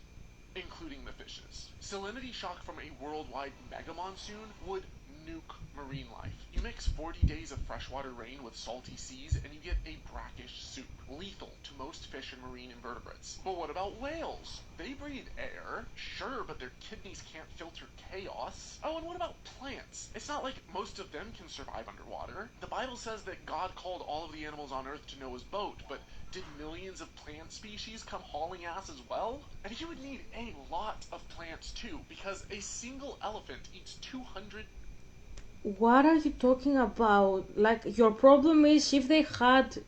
including the fishes. Salinity shock from a worldwide mega monsoon would nuke marine life. You mix 40 days of freshwater rain with salty seas and you get a brackish soup, lethal to most fish and marine invertebrates. But what about whales? They breathe air, sure, but their kidneys can't filter chaos. Oh, and what about plants? It's not like most of them can survive underwater. The Bible says that God called all of the animals on earth to Noah's boat, but did millions of plant species come hauling ass as well? And you would need a lot of plants too, because a single elephant eats 200. What are you talking about? Like, your problem is if they had,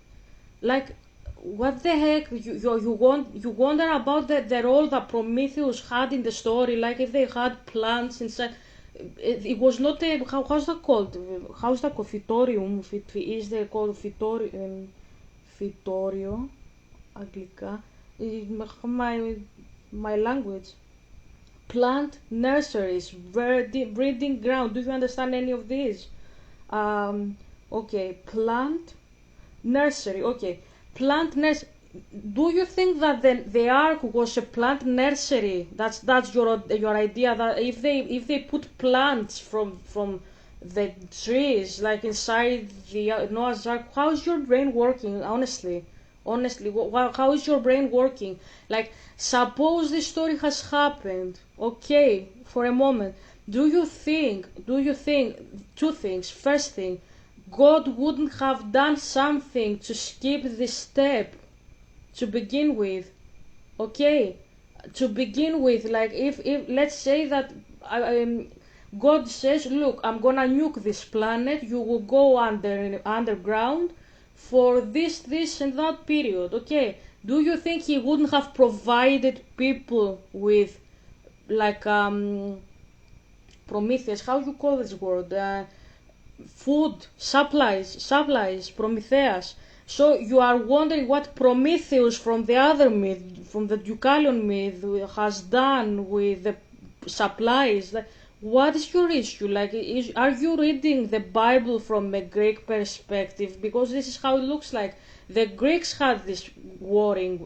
like, what the heck? You wonder about the role that Prometheus had in the story. Like, if they had plants inside, it was not a, how's that called? How's that called? Fitorium? Is they called Fitorio? Αγγλικά. My language. Plant nurseries, breeding ground. Do you understand any of these? Okay, plant nursery. Okay, plant nursery. Do you think that the ark was a plant nursery? That's your idea, that if they put plants from the trees like inside the Noah's ark, how is your brain working? Honestly, how is your brain working? Like, suppose this story has happened, okay, for a moment. Do you think two things? First thing, God wouldn't have done something to skip this step to begin with, okay? To begin with, like, if let's say that God says, look, I'm gonna nuke this planet, you will go underground for this and that period, okay? Do you think he wouldn't have provided people with, like, Prometheus, how you call this word, food, supplies, Prometheus? So you are wondering what Prometheus from the other myth, from the Deucalion myth, has done with the supplies. What is your issue? Like, are you reading the Bible from a Greek perspective? Because this is how it looks like. The Greeks had this warring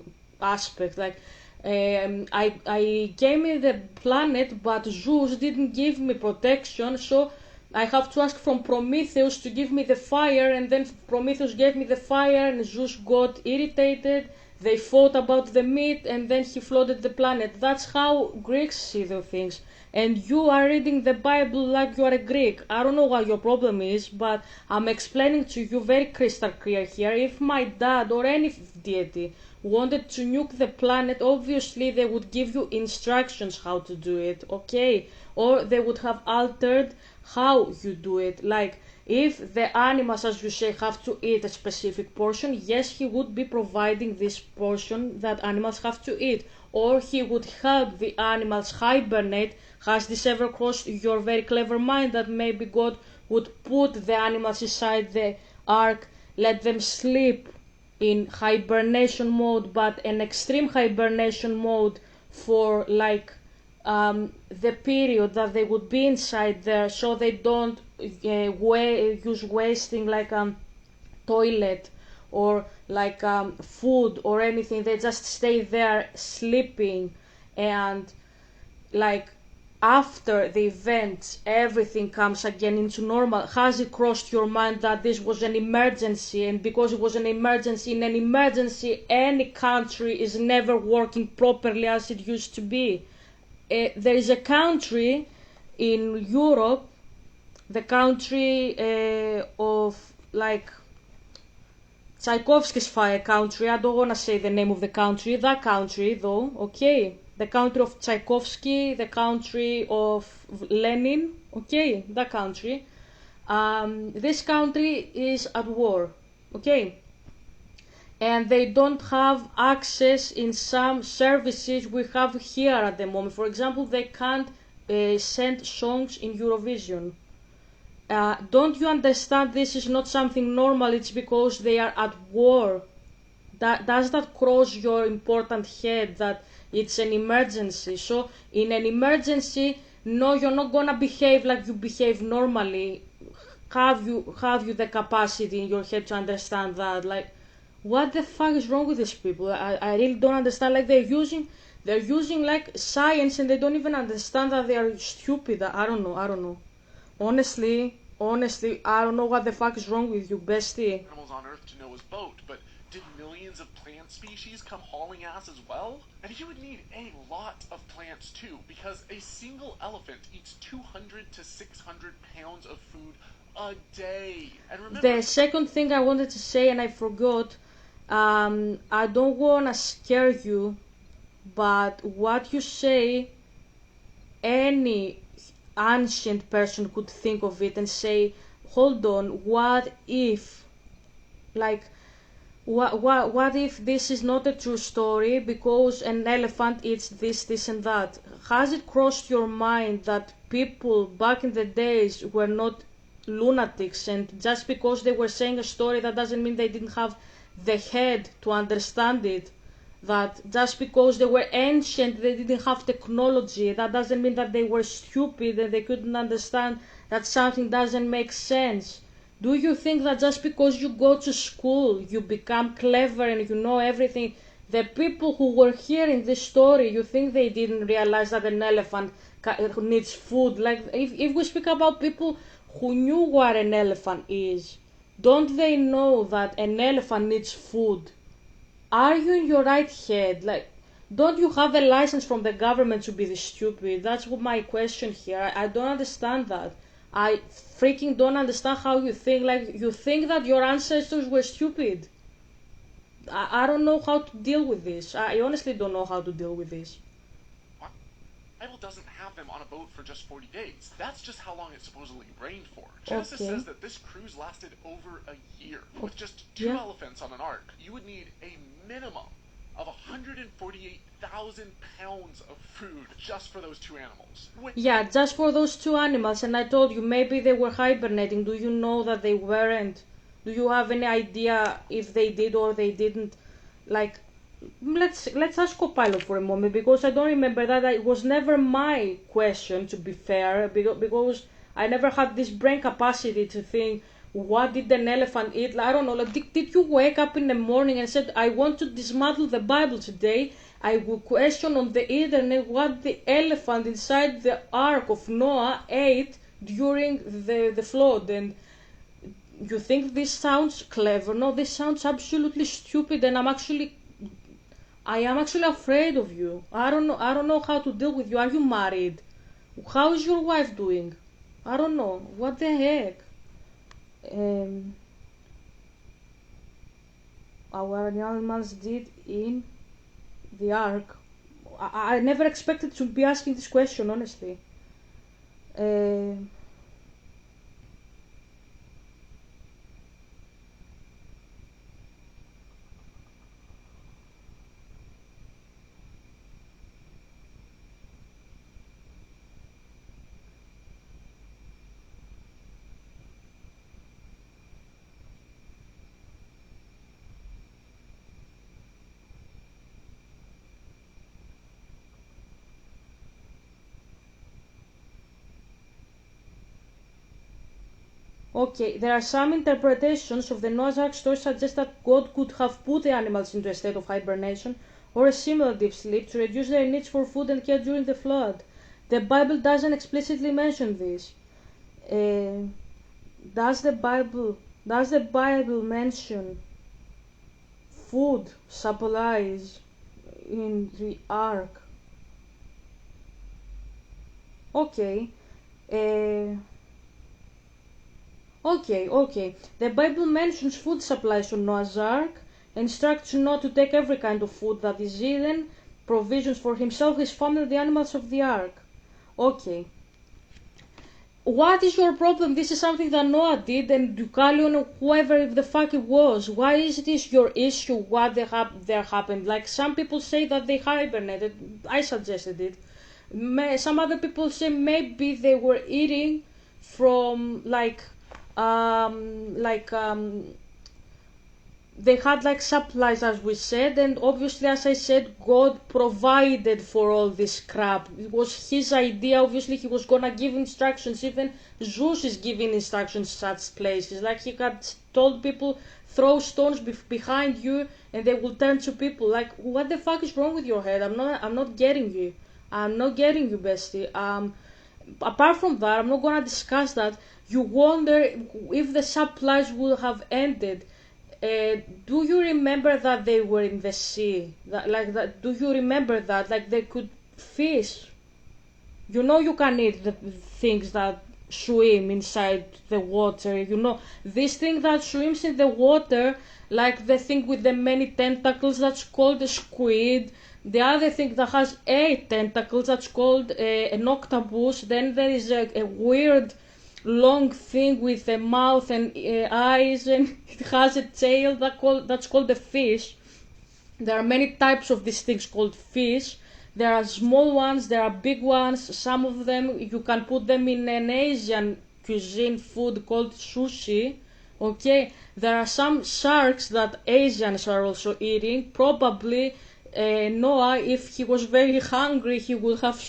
aspect. Like, I came in the planet, but Zeus didn't give me protection, so I have to ask from Prometheus to give me the fire, and then Prometheus gave me the fire, and Zeus got irritated. They fought about the meat, and then he flooded the planet. That's how Greeks see the things. And you are reading the Bible like you are a Greek. I don't know what your problem is, but I'm explaining to you very crystal clear here. If my dad or any deity wanted to nuke the planet, obviously they would give you instructions how to do it, okay? Or they would have altered how you do it. Like, if the animals, as you say, have to eat a specific portion, yes, he would be providing this portion that animals have to eat. Or he would help the animals hibernate. Has this ever crossed your very clever mind that maybe God would put the animals inside the ark, let them sleep in hibernation mode, but an extreme hibernation mode for, like, the period that they would be inside there, so they don't use wasting, like, toilet or like food or anything. They just stay there sleeping, and, like, after the event everything comes again into normal. Has it crossed your mind that this was an emergency, and because it was an emergency, in an emergency any country is never working properly as it used to be? There is a country in Europe, the country of, like, Tchaikovsky's fire country. I don't want to say the name of the country. That country, though, okay? The country of Tchaikovsky, the country of Lenin, okay? That country. This country is at war, okay? And they don't have access in some services we have here at the moment. For example, they can't send songs in Eurovision. Don't you understand this is not something normal? It's because they are at war. Does that cross your important head that it's an emergency? So in an emergency, no, you're not gonna behave like you behave normally. Have you the capacity in your head to understand that? Like, what the fuck is wrong with these people? I really don't understand. Like, they're using like science, and they don't even understand that they are stupid. I don't know. Honestly, I don't know what the fuck is wrong with you, bestie. Animals on Earth to Noah's boat, but did millions of plant species come hauling ass as well? And you would need a lot of plants too, because a single elephant eats 200 to 600 pounds of food a day. And remember, the second thing I wanted to say, and I forgot, I don't wanna scare you, but what you say, any ancient person could think of it and say, hold on, what if, like, what if this is not a true story because an elephant eats this and that? Has it crossed your mind that people back in the days were not lunatics, and just because they were saying a story, that doesn't mean they didn't have the head to understand it? that just because they were ancient, they didn't have technology. That doesn't mean that they were stupid and they couldn't understand that something doesn't make sense. Do you think that just because you go to school, you become clever and you know everything? The people who were hearing this story, you think they didn't realize that an elephant needs food? Like, if we speak about people who knew what an elephant is, don't they know that an elephant needs food? Are you in your right head? Like, don't you have a license from the government to be this stupid? That's what my question here. I don't understand that. I freaking don't understand how you think. Like, you think that your ancestors were stupid. I don't know how to deal with this. I honestly don't know how to deal with this. The Bible doesn't have them on a boat for just 40 days. That's just how long it supposedly rained for. Genesis says that this cruise lasted over a year. With just two elephants on an ark, you would need a minimum of 148,000 pounds of food just for those two animals. Yeah, just for those two animals. And I told you, maybe they were hibernating. Do you know that they weren't? Do you have any idea if they did or they didn't? Like, let's ask Copilot for a moment, because I don't remember that. It was never my question, to be fair, because I never had this brain capacity to think, what did an elephant eat? Like, I don't know, like, did you wake up in the morning and said, I want to dismantle the Bible today? I will question on the internet what the elephant inside the Ark of Noah ate during the flood, and you think this sounds clever? No, this sounds absolutely stupid, and I am actually afraid of you. I don't know how to deal with you. Are you married? How is your wife doing? I don't know. What the heck? Our animals did in the ark. I never expected to be asking this question, honestly. Okay, there are some interpretations of the Noah's Ark story suggest that God could have put the animals into a state of hibernation or a similar deep sleep to reduce their needs for food and care during the flood. The Bible doesn't explicitly mention this. Does the Bible mention food supplies in the ark? Okay. Okay. The Bible mentions food supplies on Noah's Ark, instructs not to take every kind of food that is eaten, provisions for himself, his family, the animals of the ark. Okay. What is your problem? This is something that Noah did, and Deucalion or whoever the fuck it was. Why is this your issue? What there happened? Like, some people say that they hibernated. I suggested it. Some other people say maybe they were eating from they had like supplies, as we said, and obviously, as I said, God provided for all this crap. It was his idea. Obviously, he was gonna give instructions. Even Zeus is giving instructions such places. Like, he had told people, throw stones behind you and they will turn to people. Like, what the fuck is wrong with your head? I'm not getting you. I'm not getting you, bestie. Apart from that, I'm not gonna discuss that. You wonder if the supplies would have ended. Do you remember that they were in the sea? Do you remember that? Like, they could fish. You know, you can eat the things that swim inside the water. You know, this thing that swims in the water, like the thing with the many tentacles, that's called a squid. The other thing that has 8 tentacles, that's called an octopus. Then there is a weird long thing with a mouth and eyes, and it has a tail that's called a fish. There are many types of these things called fish. There are small ones, there are big ones. Some of them you can put them in an Asian cuisine food called sushi. Okay, there are some sharks that Asians are also eating. Probably Noah, if he was very hungry, he would have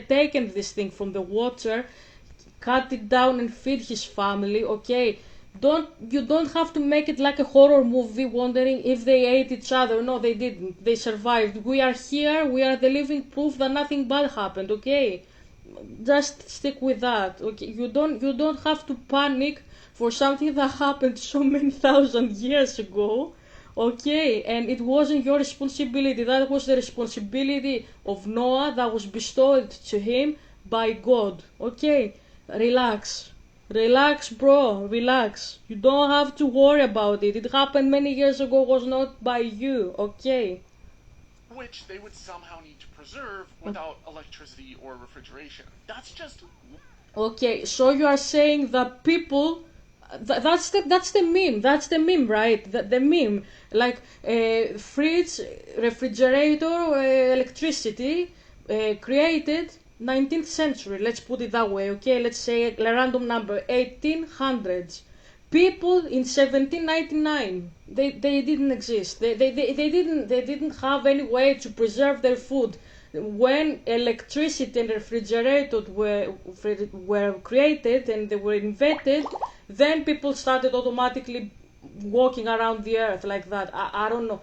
taken this thing from the water, cut it down and feed his family. Okay, you don't have to make it like a horror movie wondering if they ate each other. No, they didn't. They survived. We are here. We are the living proof that nothing bad happened. Okay, just stick with that. Okay, you don't have to panic for something that happened so many thousand years ago. Okay, and it wasn't your responsibility. That was the responsibility of Noah that was bestowed to him by God. Okay, relax. Relax, bro. Relax. You don't have to worry about it. It happened many years ago, was not by you. Okay. Which they would somehow need to preserve without electricity or refrigeration. That's just... Okay, so you are saying that people... that's the meme. That's the meme, right? The meme, like fridge, refrigerator, electricity, created 19th century. Let's put it that way. Okay, let's say a random number, 1800s. People in 1799, they didn't exist. They didn't have any way to preserve their food. When electricity and refrigerators were created and they were invented, then people started automatically walking around the earth like that. I don't know.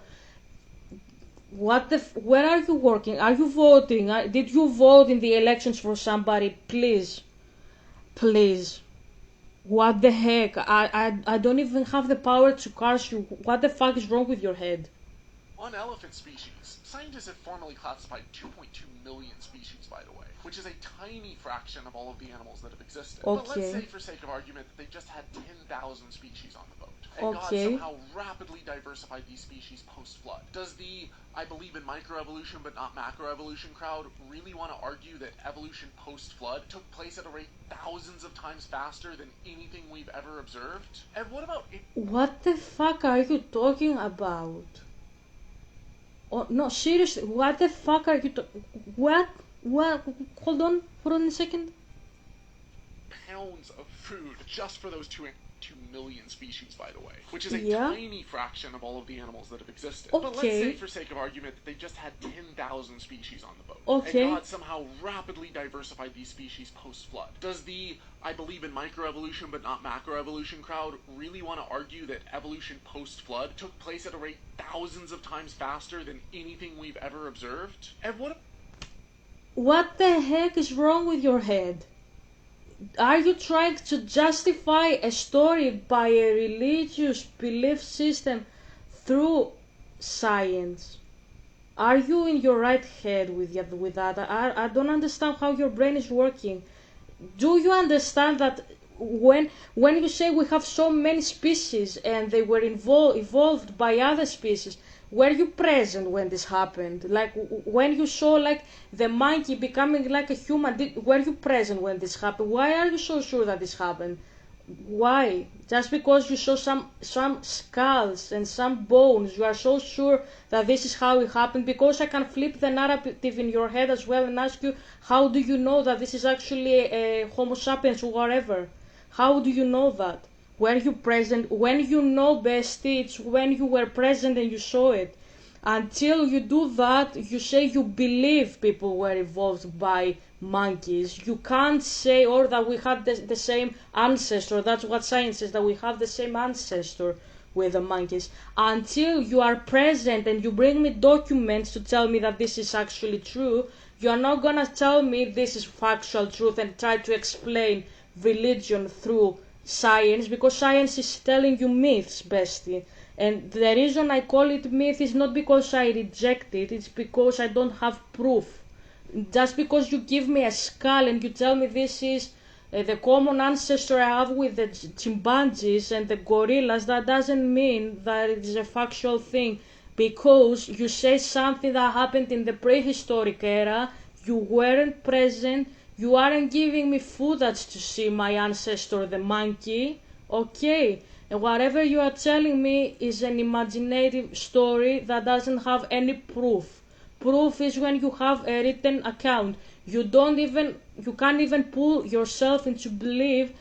Where are you working? Are you voting? Did you vote in the elections for somebody? Please. Please. What the heck? I don't even have the power to curse you. What the fuck is wrong with your head? On elephant species, scientists have formally classified 2.2 million species, by the way, which is a tiny fraction of all of the animals that have existed. Okay. But let's say, for sake of argument, that they just had 10,000 species on the boat, and Okay. God somehow rapidly diversified these species post-flood. Does the I believe in microevolution but not macroevolution crowd really want to argue that evolution post-flood took place at a rate thousands of times faster than anything we've ever observed? And what about... What the fuck are you talking about? Oh, no, seriously, what the fuck are you talking... What? Hold on a second. Pounds of food just for those 2 million species, by the way, which is a Yeah. tiny fraction of all of the animals that have existed. Okay. But let's say, for sake of argument, that they just had 10,000 species on the boat, Okay. and God somehow rapidly diversified these species post-flood. Does the I believe in microevolution but not macroevolution crowd really want to argue that evolution post-flood took place at a rate thousands of times faster than anything we've ever observed? And What the heck is wrong with your head? Are you trying to justify a story by a religious belief system through science? Are you in your right head with that? I don't understand how your brain is working. Do you understand that when you say we have so many species and they were evolved by other species, were you present when this happened? Like when you saw like the monkey becoming like a human, were you present when this happened? Why are you so sure that this happened? Why? Just because you saw some skulls and some bones, you are so sure that this is how it happened? Because I can flip the narrative in your head as well and ask you, how do you know that this is actually a Homo sapiens or whatever? How do you know that? Were you present? When you know, bestie, it's when you were present and you saw it. Until you do that, you say you believe people were evolved by monkeys. You can't say, or that we had the same ancestor. That's what science says, that we have the same ancestor with the monkeys. Until you are present and you bring me documents to tell me that this is actually true, you are not gonna tell me this is factual truth and try to explain religion through science, because science is telling you myths, bestie. And the reason I call it myth is not because I reject it, it's because I don't have proof. Just because you give me a skull and you tell me this is the common ancestor I have with the chimpanzees and the gorillas, that doesn't mean that it is a factual thing. Because you say something that happened in the prehistoric era, you weren't present, you aren't giving me footage to see my ancestor, the monkey. Okay, and whatever you are telling me is an imaginative story that doesn't have any proof. Proof is when you have a written account. You can't even pull yourself into believe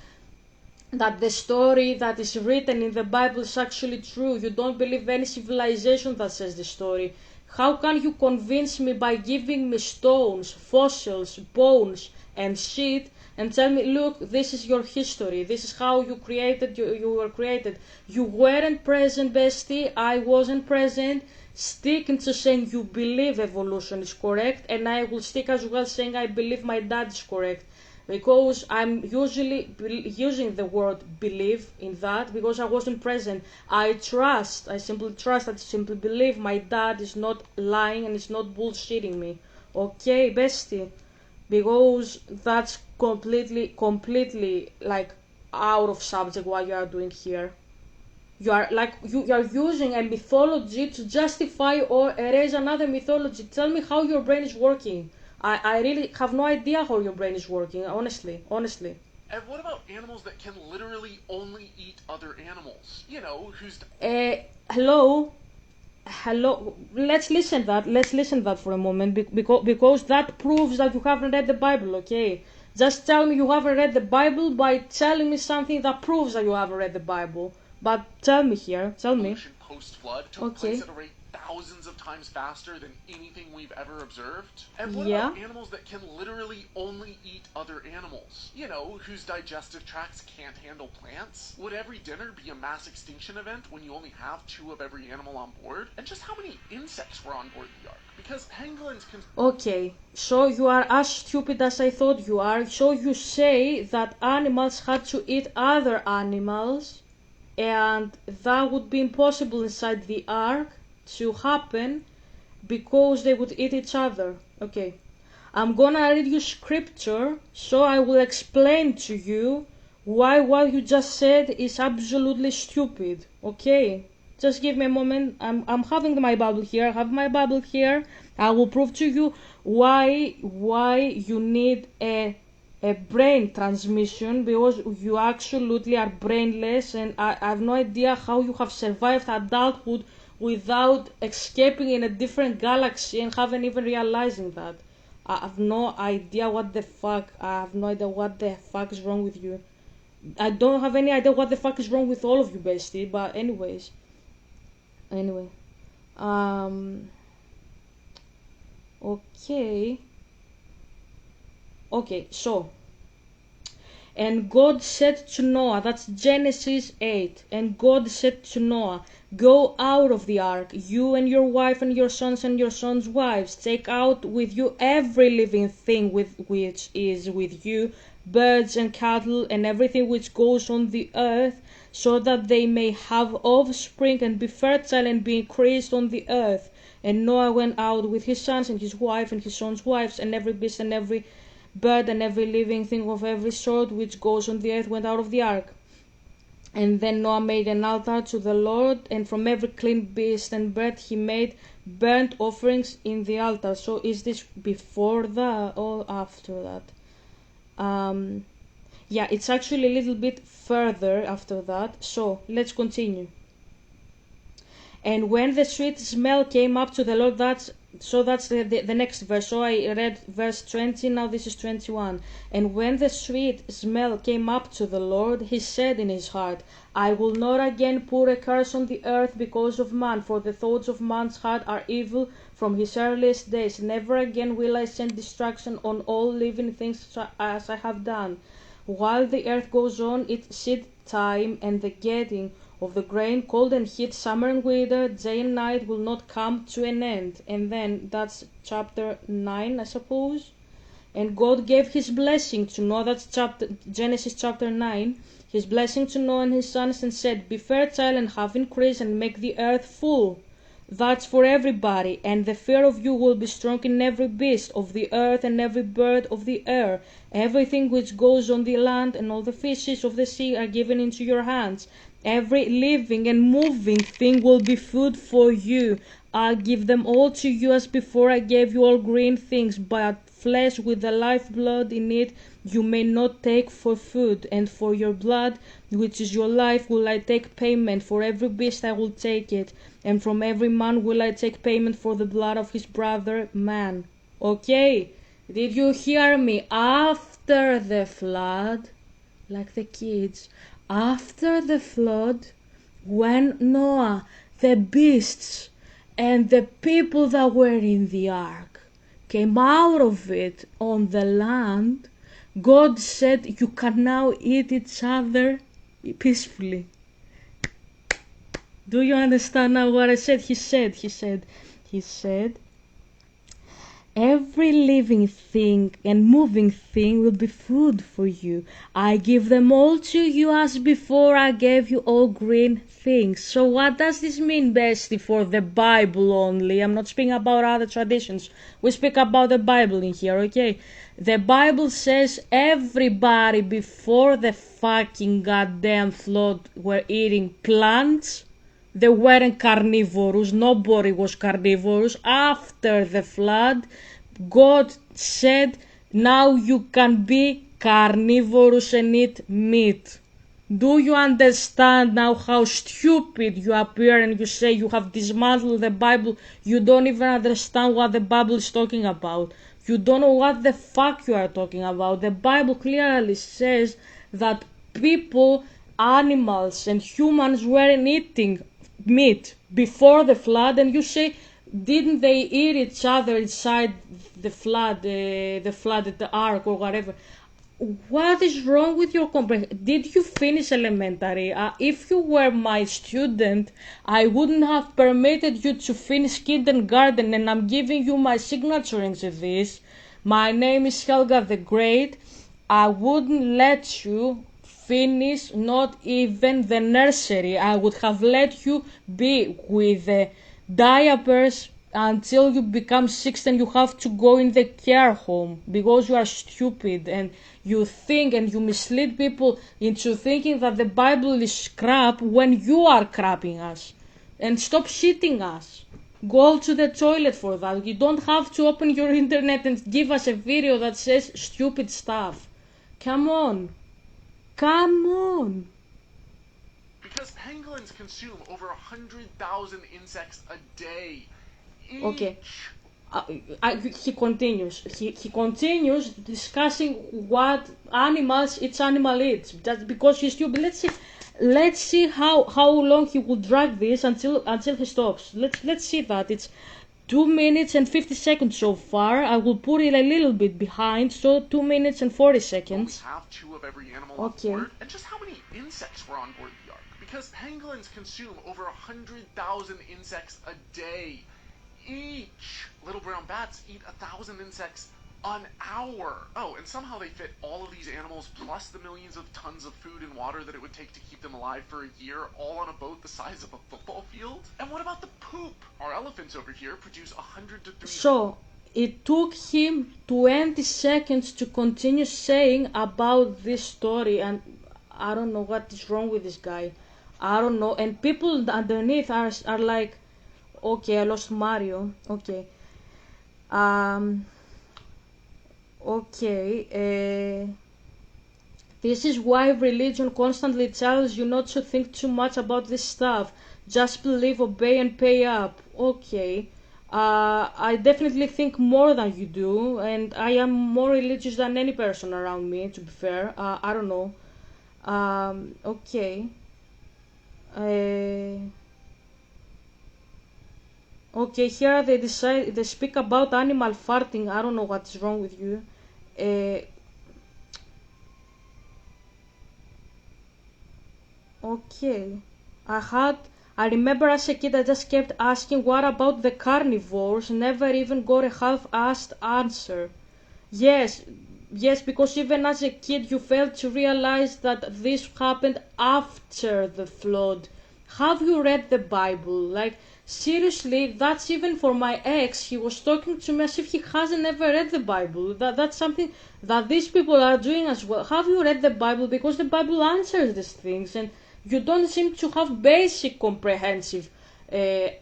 that the story that is written in the Bible is actually true. You don't believe any civilization that says the story. How can you convince me by giving me stones, fossils, bones, and shit, and tell me, look, this is your history, this is how you were created. You weren't present, bestie, I wasn't present. Stick into saying you believe evolution is correct, and I will stick as well saying I believe my dad is correct. Because I'm usually using the word believe in that because I wasn't present. I simply trust, I simply believe my dad is not lying and is not bullshitting me. Okay, bestie? Because that's completely like out of subject what you are doing here. You are using a mythology to justify or erase another mythology. Tell me how your brain is working. I really have no idea how your brain is working, honestly. And what about animals that can literally only eat other animals? You know, who's... Hello? Let's listen that for a moment, because that proves that you haven't read the Bible, okay? Just tell me you haven't read the Bible by telling me something that proves that you haven't read the Bible. But tell me. Post-flood took place at a rate thousands of times faster than anything we've ever observed. And what about animals that can literally only eat other animals? You know, whose digestive tracts can't handle plants? Would every dinner be a mass extinction event when you only have 2 of every animal on board? And just how many insects were on board the Ark? Because pangolins can... Okay, so you are as stupid as I thought you are. So you say that animals had to eat other animals, and that would be impossible inside the Ark to happen because they would eat each other. Okay, I'm gonna read you scripture, so I will explain to you why what you just said is absolutely stupid. Okay, just give me a moment. I'm having my Bible here. I have my Bible here. I will prove to you why you need a brain transmission, because you absolutely are brainless, and I have no idea how you have survived adulthood without escaping in a different galaxy and haven't even realizing that. I have no idea what the fuck is wrong with you. I don't have any idea what the fuck is wrong with all of you, bestie, but anyway. Okay, so, and God said to Noah, that's Genesis 8, and God said to Noah, go out of the ark, you and your wife and your sons wives, take out with you every living thing which is with you, birds and cattle and everything which goes on the earth, so that they may have offspring and be fertile and be increased on the earth. And Noah went out with his sons and his wife and his sons' wives, and every beast and every bird and every living thing of every sort which goes on the earth went out of the ark. And then Noah made an altar to the Lord, and from every clean beast and bird he made burnt offerings in the altar. So is this before that or after that? Yeah, it's actually a little bit further after that. So let's continue. And when the sweet smell came up to the Lord, that's the next verse. So I read verse 20, now this is 21. And when the sweet smell came up to the Lord, he said in his heart, I will not again put a curse on the earth because of man, for the thoughts of man's heart are evil from his earliest days. Never again will I send destruction on all living things as I have done. While the earth goes on, its seed time and the getting of the grain, cold and heat, summer and winter, day and night will not come to an end. And then that's chapter 9, I suppose. And God gave his blessing to Noah, that's Genesis chapter 9, his blessing to Noah and his sons, and said, be fertile and have increase and make the earth full. That's for everybody, and the fear of you will be strong in every beast of the earth and every bird of the air. Everything which goes on the land and all the fishes of the sea are given into your hands. Every living and moving thing will be food for you. I'll give them all to you as before I gave you all green things, but flesh with the lifeblood in it you may not take for food, and for your blood, which is your life, will I take payment. For every beast I will take it, and from every man will I take payment for the blood of his brother man. Okay, did you hear me? After the flood, like the kids, after the flood, when Noah, the beasts, And the people that were in the ark came out of it on the land. God said, you can now eat each other peacefully. Do you understand now what I said? He said, every living thing and moving thing will be food for you. I give them all to you as before I gave you all green things. So what does this mean, bestie, for the Bible only? I'm not speaking about other traditions. We speak about the Bible in here, okay? The Bible says everybody before the fucking goddamn flood were eating plants. They weren't carnivorous. Nobody was carnivorous. After the flood, God said, now you can be carnivorous and eat meat. Do you understand now how stupid you appear and you say you have dismantled the Bible? You don't even understand what the Bible is talking about. You don't know what the fuck you are talking about. The Bible clearly says that people, animals and humans weren't eating meat before the flood, and you say, didn't they eat each other inside the flooded ark or whatever? What is wrong with your comprehension? Did you finish elementary? If you were my student, I wouldn't have permitted you to finish kindergarten, and I'm giving you my signature into this. My name is Helga the Great. I wouldn't let you finish not even the nursery. I would have let you be with the diapers until you become 6 and you have to go in the care home because you are stupid and you think and you mislead people into thinking that the Bible is crap when you are crapping us. And stop shitting us. Go to the toilet for that. You don't have to open your internet and give us a video that says stupid stuff. Come on. Come on. Because pangolins consume over 100,000 insects a day. Each. Okay. He continues. He continues discussing what animals each animal eats. Just because he's stupid. Let's see how long he will drag this until he stops. Let's see that. It's 2 minutes and 50 seconds so far. I will put it a little bit behind, so 2 minutes and 40 seconds. We have 2 of every animal on board. And just how many insects were on board the ark? Because pangolins consume over 100,000 insects a day. Each. Little brown bats eat 1,000 insects an hour. Oh, and somehow they fit all of these animals plus the millions of tons of food and water that it would take to keep them alive for a year, all on a boat the size of a football field? And what about the poop? Our elephants over here produce 100 to 300. So, it took him 20 seconds to continue saying about this story, and I don't know what is wrong with this guy. I don't know. And people underneath are like, okay, I lost Mario. Okay. This is why religion constantly tells you not to think too much about this stuff. Just believe, obey, and pay up. Okay. I definitely think more than you do, and I am more religious than any person around me, to be fair. I don't know. Okay. Okay, here they speak about animal farting. I don't know what's wrong with you. Okay. I remember as a kid I just kept asking what about the carnivores, never even got a half-assed answer. Yes, because even as a kid you failed to realize that this happened after the flood. Have you read the Bible? Like, seriously, that's even for my ex. He was talking to me as if he hasn't ever read the Bible. That's something that these people are doing as well. Have you read the Bible? Because the Bible answers these things, and you don't seem to have basic comprehensive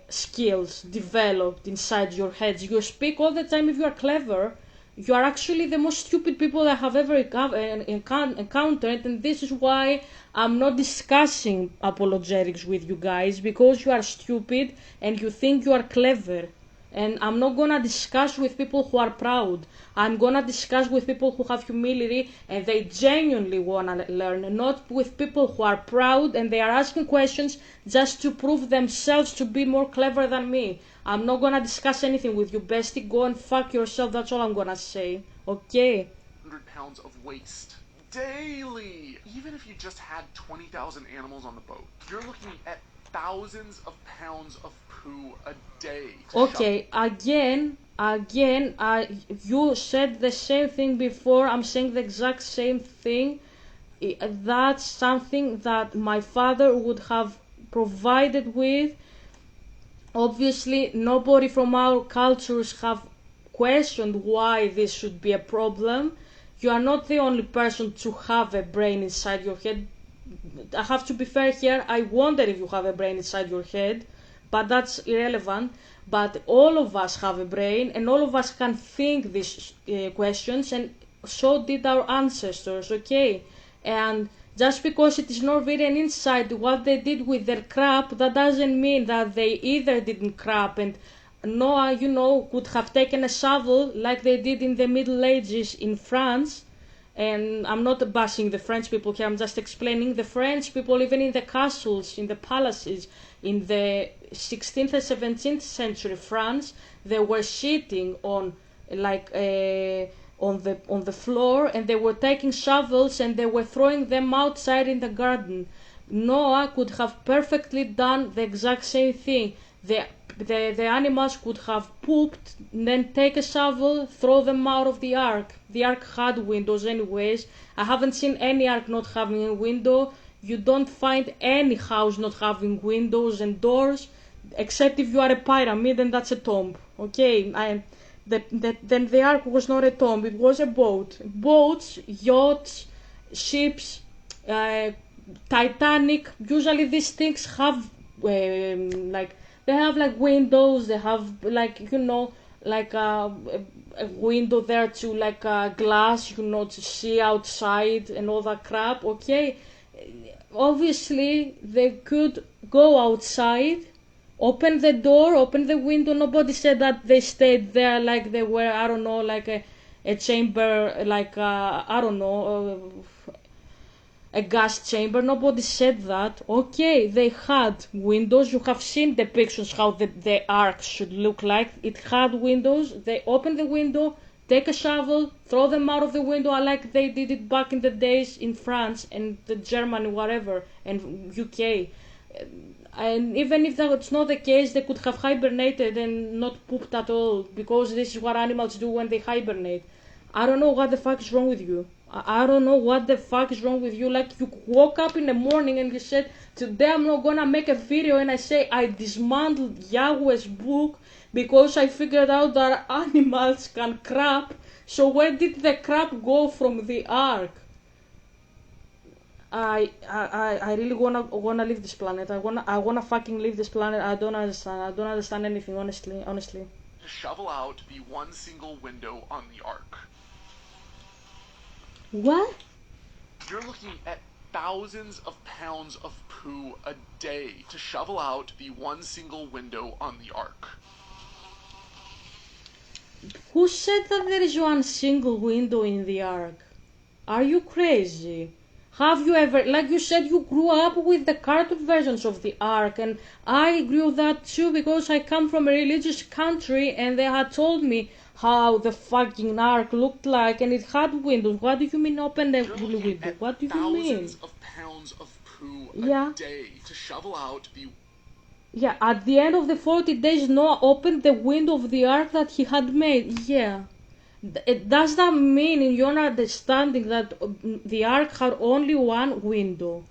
skills developed inside your heads. You speak all the time if you are clever. You are actually the most stupid people I have ever encountered, and this is why I'm not discussing apologetics with you guys, because you are stupid and you think you are clever. And I'm not gonna discuss with people who are proud. I'm gonna discuss with people who have humility and they genuinely wanna learn, not with people who are proud and they are asking questions just to prove themselves to be more clever than me. I'm not gonna discuss anything with you, bestie. Go and fuck yourself, that's all I'm gonna say. Okay? 100 pounds of waste daily. Even if you just had 20,000 animals on the boat, you're looking at thousands of pounds of poo a day. Okay, again, you said the same thing before. I'm saying the exact same thing. That's something that my father would have provided with. Obviously, nobody from our cultures have questioned why this should be a problem. You are not the only person to have a brain inside your head. I have to be fair here. I wonder if you have a brain inside your head, but that's irrelevant. But all of us have a brain, and all of us can think these questions, and so did our ancestors, okay? And just because it is not written inside what they did with their crap, that doesn't mean that they either didn't crap and Noah, could have taken a shovel like they did in the Middle Ages in France. And I'm not bashing the French people here, I'm just explaining the French people, even in the castles, in the palaces, in the 16th and 17th century France, they were sitting on on the floor, and they were taking shovels and they were throwing them outside in the garden. Noah could have perfectly done the exact same thing. The animals could have pooped, and then take a shovel, throw them out of the ark. The ark had windows anyways. I haven't seen any ark not having a window. You don't find any house not having windows and doors, except if you are a pyramid and that's a tomb. Okay, then the ark was not a tomb, it was a boat. Boats, yachts, ships, Titanic, usually these things have they have windows, they have a window there to glass, to see outside and all that crap, okay? Obviously, they could go outside, open the door, open the window. Nobody said that they stayed there like they were, I don't know, a chamber, a gas chamber. Nobody said that. Okay, they had windows. You have seen depictions how the ark should look like. It had windows. They open the window, take a shovel, throw them out of the window like they did it back in the days in France and Germany, whatever, and UK. And even if that's not the case, they could have hibernated and not pooped at all, because this is what animals do when they hibernate. I don't know what the fuck is wrong with you. I don't know what the fuck is wrong with you. Like, you woke up in the morning and you said, today I'm not gonna make a video, and I say I dismantled Yahweh's book because I figured out that animals can crap. So where did the crap go from the ark? I really wanna leave this planet. I wanna fucking leave this planet. I don't understand anything, honestly. To shovel out the one single window on the ark. What? You're looking at thousands of pounds of poo a day to shovel out the one single window on the ark. Who said that there is one single window in the ark? Are you crazy? Have you ever, like you said, you grew up with the cartoon versions of the ark, and I grew that too because I come from a religious country and they had told me how the fucking ark looked like, and it had windows. What do you mean open the window? What do you mean? Thousands of pounds of poo a day to shovel out the... Yeah, at the end of the 40 days, Noah opened the window of the ark that he had made. Yeah. Does that mean, in your understanding, that the ark had only one window?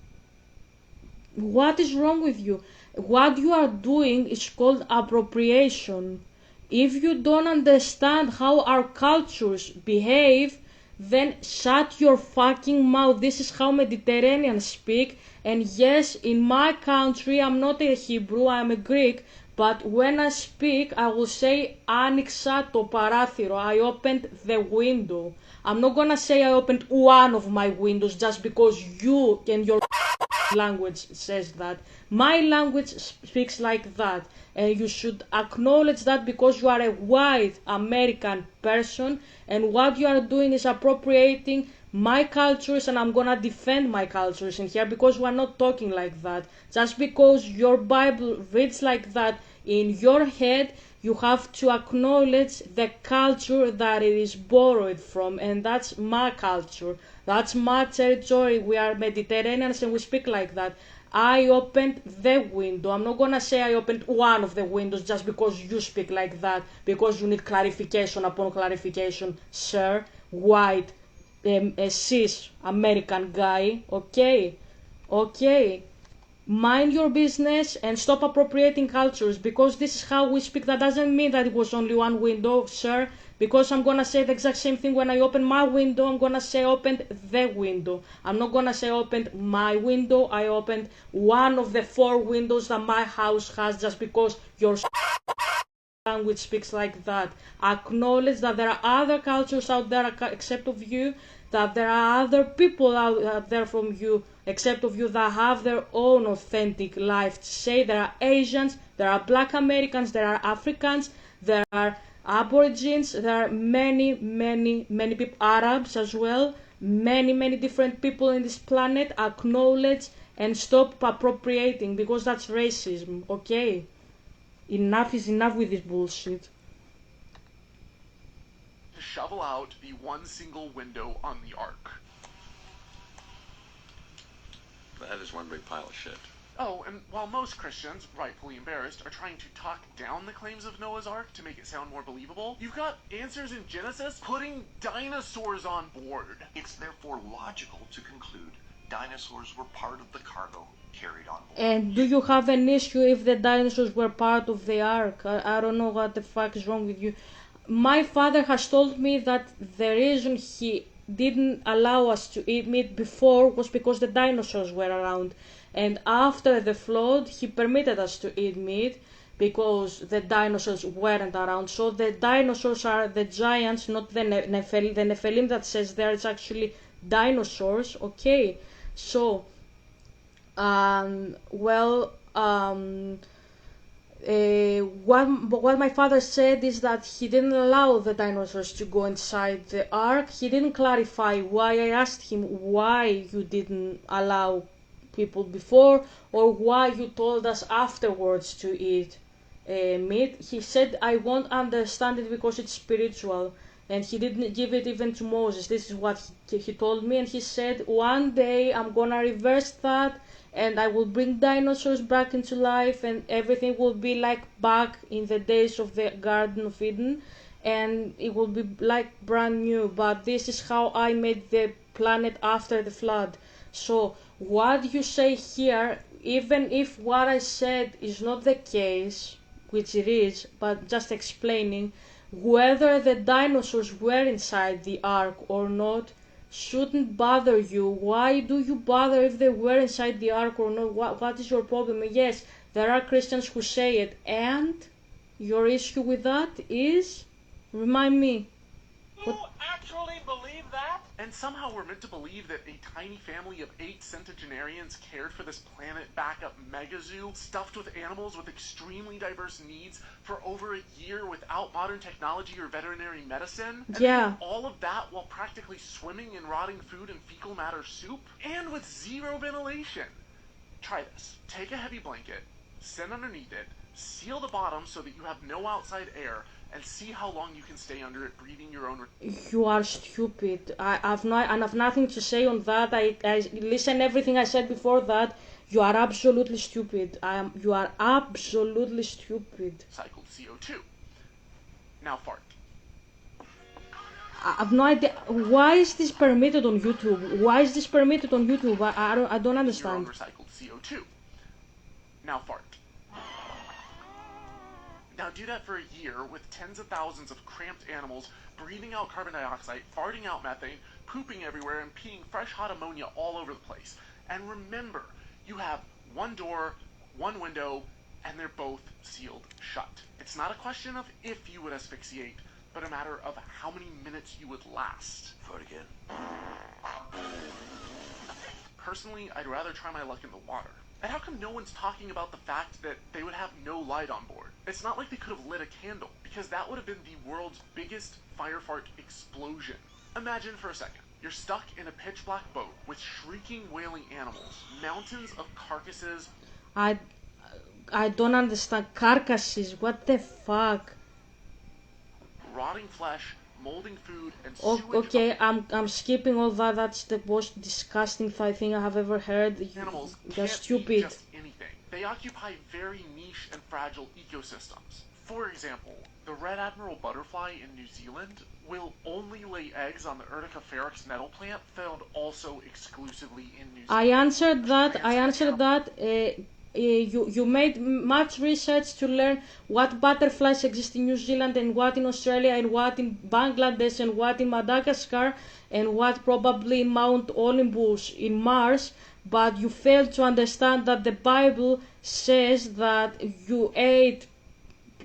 What is wrong with you? What you are doing is called appropriation. If you don't understand how our cultures behave, then shut your fucking mouth. This is how Mediterraneans speak. And yes, in my country, I'm not a Hebrew, I'm a Greek. But when I speak, I will say, άνοιξα το παράθυρο. I opened the window. I'm not gonna say I opened one of my windows just because you and your language says that. My language speaks like that. And you should acknowledge that because you are a white American person and what you are doing is appropriating my cultures, and I'm gonna defend my cultures in here because we're not talking like that. Just because your Bible reads like that in your head, you have to acknowledge the culture that it is borrowed from, and that's my culture. That's my territory. We are Mediterraneans and we speak like that. I opened the window. I'm not gonna say I opened one of the windows just because you speak like that, because you need clarification upon clarification, sir. White, a cis American guy, okay? Okay. Mind your business and stop appropriating cultures because this is how we speak. That doesn't mean that it was only one window, sir, because I'm gonna say the exact same thing when I open my window. I'm gonna say opened the window. I'm not gonna say opened my window. I opened one of the 4 windows that my house has just because your language speaks like that. Acknowledge that there are other cultures out there except of you, that there are other people out there from you except of you that have their own authentic life to say. There are Asians, there are Black Americans, there are Africans, there are Aborigines, there are many people, Arabs as well, many different people in this planet. Acknowledge and stop appropriating because that's racism, okay? Enough is enough with this bullshit. To shovel out the one single window on the Ark. That is one big pile of shit. Oh, and while most Christians, rightfully embarrassed, are trying to talk down the claims of Noah's Ark to make it sound more believable, you've got answers in Genesis putting dinosaurs on board. It's therefore logical to conclude dinosaurs were part of the cargo carried on board. And do you have an issue if the dinosaurs were part of the ark? I don't know what the fuck is wrong with you. My father has told me that the reason he didn't allow us to eat meat before was because the dinosaurs were around. And after the flood, he permitted us to eat meat because the dinosaurs weren't around. So the dinosaurs are the giants, not the Nephilim. The Nephilim that says there is actually dinosaurs, okay? So, what my father said is that he didn't allow the dinosaurs to go inside the ark. He didn't clarify why. I asked him why you didn't allow people before or why you told us afterwards to eat meat. He said I won't understand it because it's spiritual, and he didn't give it even to Moses. This is what he told me, and he said one day I'm gonna reverse that and I will bring dinosaurs back into life and everything will be like back in the days of the Garden of Eden and it will be like brand new. But this is how I made the planet after the flood. So what you say here, even if what I said is not the case, which it is, but just explaining, whether the dinosaurs were inside the ark or not shouldn't bother you. Why do you bother if they were inside the ark or not? What is your problem? Yes, there are Christians who say it, and your issue with that is, remind me. You actually believe that? And somehow we're meant to believe that a tiny family of 8 centenarians cared for this planet backup mega zoo stuffed with animals with extremely diverse needs for over a year without modern technology or veterinary medicine? And Yeah. all of that while practically swimming in rotting food and fecal matter soup? And with zero ventilation. Try this. Take a heavy blanket, sit underneath it, seal the bottom so that you have no outside air, and see how long you can stay under it breathing your own... You are stupid. I've nothing to say on that. I listen everything I said before that. You are absolutely stupid. You are absolutely stupid. Cycled CO2. Now fart. I have no idea. Why is this permitted on YouTube? Why is this permitted on YouTube? I don't Your own understand. recycled CO2. Now fart. Now do that for a year with tens of thousands of cramped animals breathing out carbon dioxide, farting out methane, pooping everywhere, and peeing fresh hot ammonia all over the place. And remember, you have one door, one window, and they're both sealed shut. It's not a question of if you would asphyxiate, but a matter of how many minutes you would last. Vote again. personally, I'd rather try my luck in the water. And how come no one's talking about the fact that they would have no light on board? It's not like they could have lit a candle, because that would have been the world's biggest fire fart explosion. Imagine for a second, you're stuck in a pitch black boat with shrieking, wailing animals, mountains of carcasses. I don't understand. Carcasses, what the fuck? Rotting flesh, molding food, and Okay, I'm skipping all that. That's the most disgusting thing I have ever heard. Animals You're can't stupid. be just anything. They occupy very niche and fragile ecosystems. For example, the red admiral butterfly in New Zealand will only lay eggs on the Urticaferix nettle plant, found also exclusively in New Zealand. I answered that. You made much research to learn what butterflies exist in New Zealand and what in Australia and what in Bangladesh and what in Madagascar and what probably in Mount Olympus in Mars, but you failed to understand that the Bible says that you ate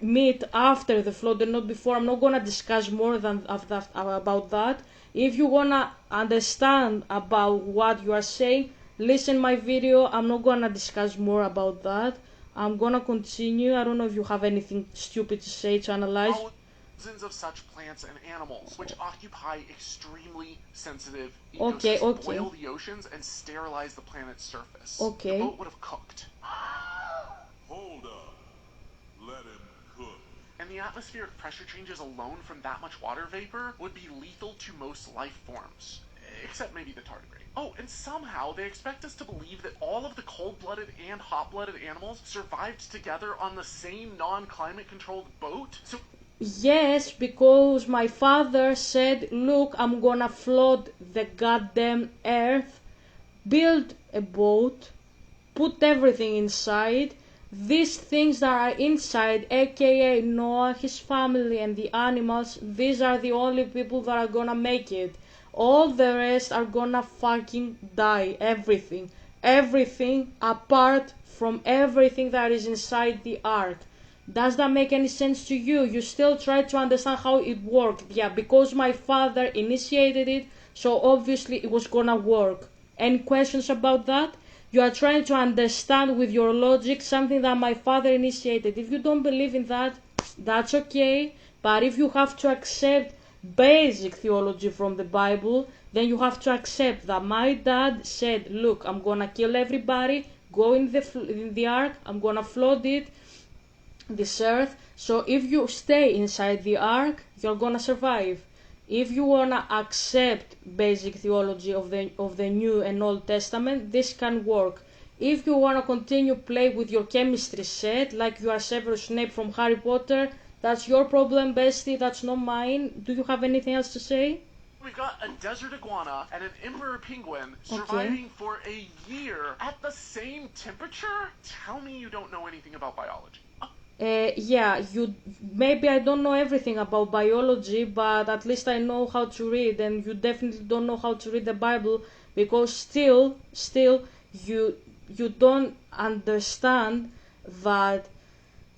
meat after the flood and not before. I'm not gonna discuss more than about that. If you wanna understand about what you are saying, listen my video. I'm not gonna discuss more about that. I'm gonna continue. I don't know if you have anything stupid to say to analyze. Thousands of such plants and animals, which occupy extremely sensitive Okay. ecosystems, boil the oceans and sterilize the planet's surface. Okay. The boat would have cooked. Hold up. Let him cook. And the atmospheric pressure changes alone from that much water vapor would be lethal to most life forms. Except maybe the tardigrade. Oh, and somehow they expect us to believe that all of the cold-blooded and hot-blooded animals survived together on the same non-climate controlled boat? So Yes, because my father said, look, I'm gonna flood the goddamn earth, build a boat, put everything inside. These things that are inside, aka Noah, his family, and the animals, these are the only people that are gonna make it. All the rest are gonna fucking die. Everything. Everything apart from everything that is inside the ark. Does that make any sense to you? You still try to understand how it worked. Yeah, because my father initiated it, so obviously it was gonna work. Any questions about that? You are trying to understand with your logic something that my father initiated. If you don't believe in that, that's okay. But if you have to accept basic theology from the Bible, then you have to accept that my dad said, look, I'm gonna kill everybody, go in the ark, I'm gonna flood it, this earth. So if you stay inside the ark, you're gonna survive. If you wanna accept basic theology of the New and Old Testament, this can work. If you wanna continue play with your chemistry set like you are Severus Snape from Harry Potter, that's your problem, bestie. That's not mine. Do you have anything else to say? we've got a desert iguana and an emperor penguin surviving for a year at the same temperature? Tell me you don't know anything about biology. Yeah, maybe I don't know everything about biology, but at least I know how to read, and you definitely don't know how to read the Bible, because still you don't understand that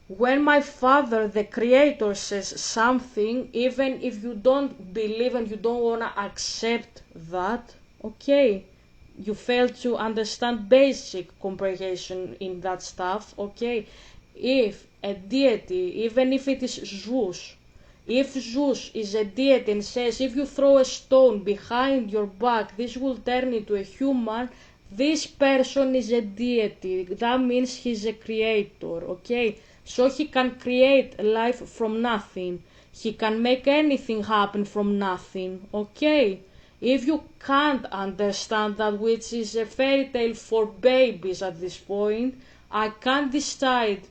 when my father, the creator, says something, even if you don't believe and you don't want to accept that, okay, you fail to understand basic comprehension in that stuff, okay. If a deity, even if it is Zeus, if Zeus is a deity and says if you throw a stone behind your back this will turn into a human, this person is a deity. That means he's a creator, okay. So he can create life from nothing. He can make anything happen from nothing, okay. If you can't understand that, which is a fairy tale for babies at this point, I can't decide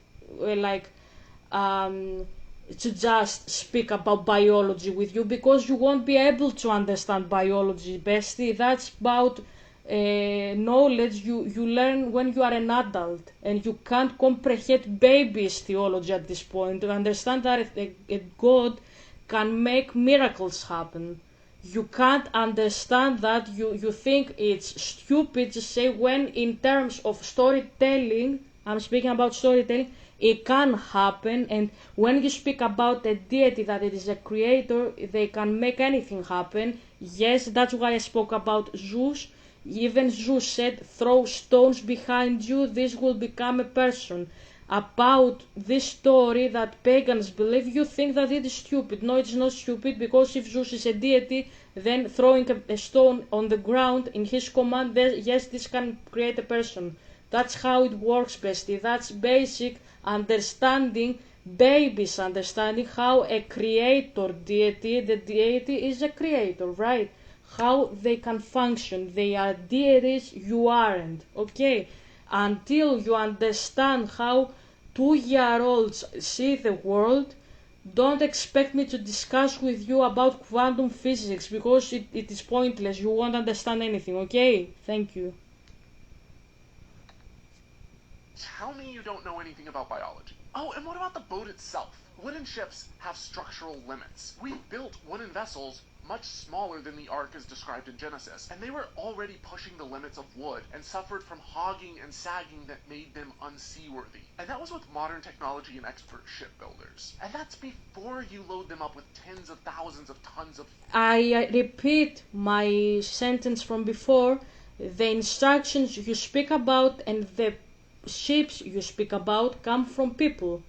to just speak about biology with you, because you won't be able to understand biology, bestie. That's about knowledge you learn when you are an adult, and you can't comprehend baby's theology at this point to understand that a God can make miracles happen. You can't understand that. You think it's stupid to say, when in terms of storytelling, I'm speaking about storytelling, it can happen, and when you speak about a deity that it is a creator, they can make anything happen. Yes, that's why I spoke about Zeus. Even Zeus said, throw stones behind you, this will become a person. About this story that pagans believe, you think that it is stupid. No, it's not stupid, because if Zeus is a deity, then throwing a stone on the ground in his command, yes, this can create a person. That's how it works, bestie. That's basic understanding, babies understanding how a creator deity, the deity is a creator, right? How they can function. They are deities, you aren't, okay? Until you understand how 2-year-olds see the world, don't expect me to discuss with you about quantum physics, because it is pointless. You won't understand anything, okay? Thank you. Tell me you don't know anything about biology. Oh, and what about the boat itself? Wooden ships have structural limits. We built wooden vessels much smaller than the Ark as described in Genesis, and they were already pushing the limits of wood and suffered from hogging and sagging that made them unseaworthy. And that was with modern technology and expert shipbuilders. And that's before you load them up with tens of thousands of tons of... I repeat my sentence from before. The instructions you speak about and the ships you speak about come from people.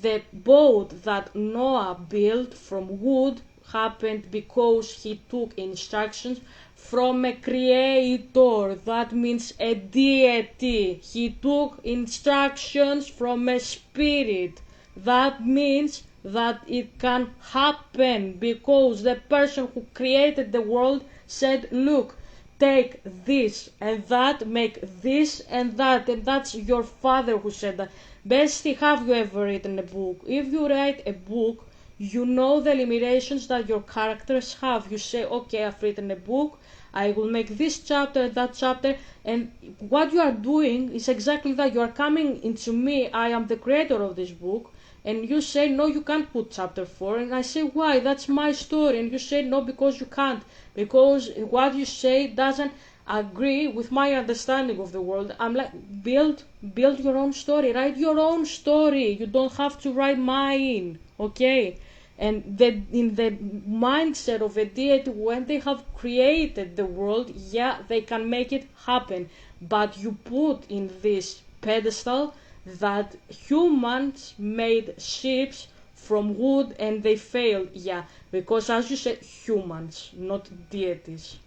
The boat that Noah built from wood happened because he took instructions from a creator. That means a deity. He took instructions from a spirit. That means that it can happen because the person who created the world said, look, take this and that, make this and that, and that's your father who said that. Bestie, have you ever written a book? If you write a book, you know the limitations that your characters have. You say, okay, I've written a book, I will make this chapter and that chapter, and what you are doing is exactly that. You are coming into me, I am the creator of this book, and you say, no, you can't put chapter 4, and I say, why? That's my story. And you say, no, because you can't, because what you say doesn't agree with my understanding of the world. I'm like, build your own story, write your own story. You don't have to write mine, okay? And in the mindset of a deity, when they have created the world, yeah, they can make it happen. But you put in this pedestal that humans made ships from wood and they failed. Yeah, because as you said, humans, not deities.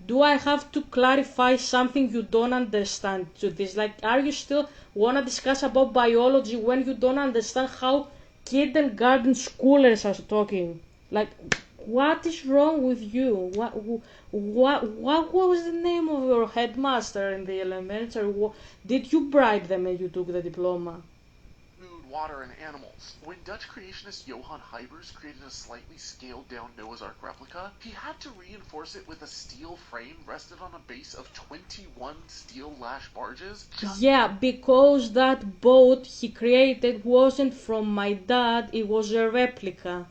Do I have to clarify something you don't understand to this? Like, are you still want to discuss about biology when you don't understand how kindergarten schoolers are talking? Like, what is wrong with you? What was the name of your headmaster in the elementary? Did you bribe them and you took the diploma? Food, water, and animals. When Dutch creationist Johann Huybers created a slightly scaled down Noah's Ark replica, he had to reinforce it with a steel frame rested on a base of 21 steel lash barges. Yeah, because that boat he created wasn't from my dad, it was a replica.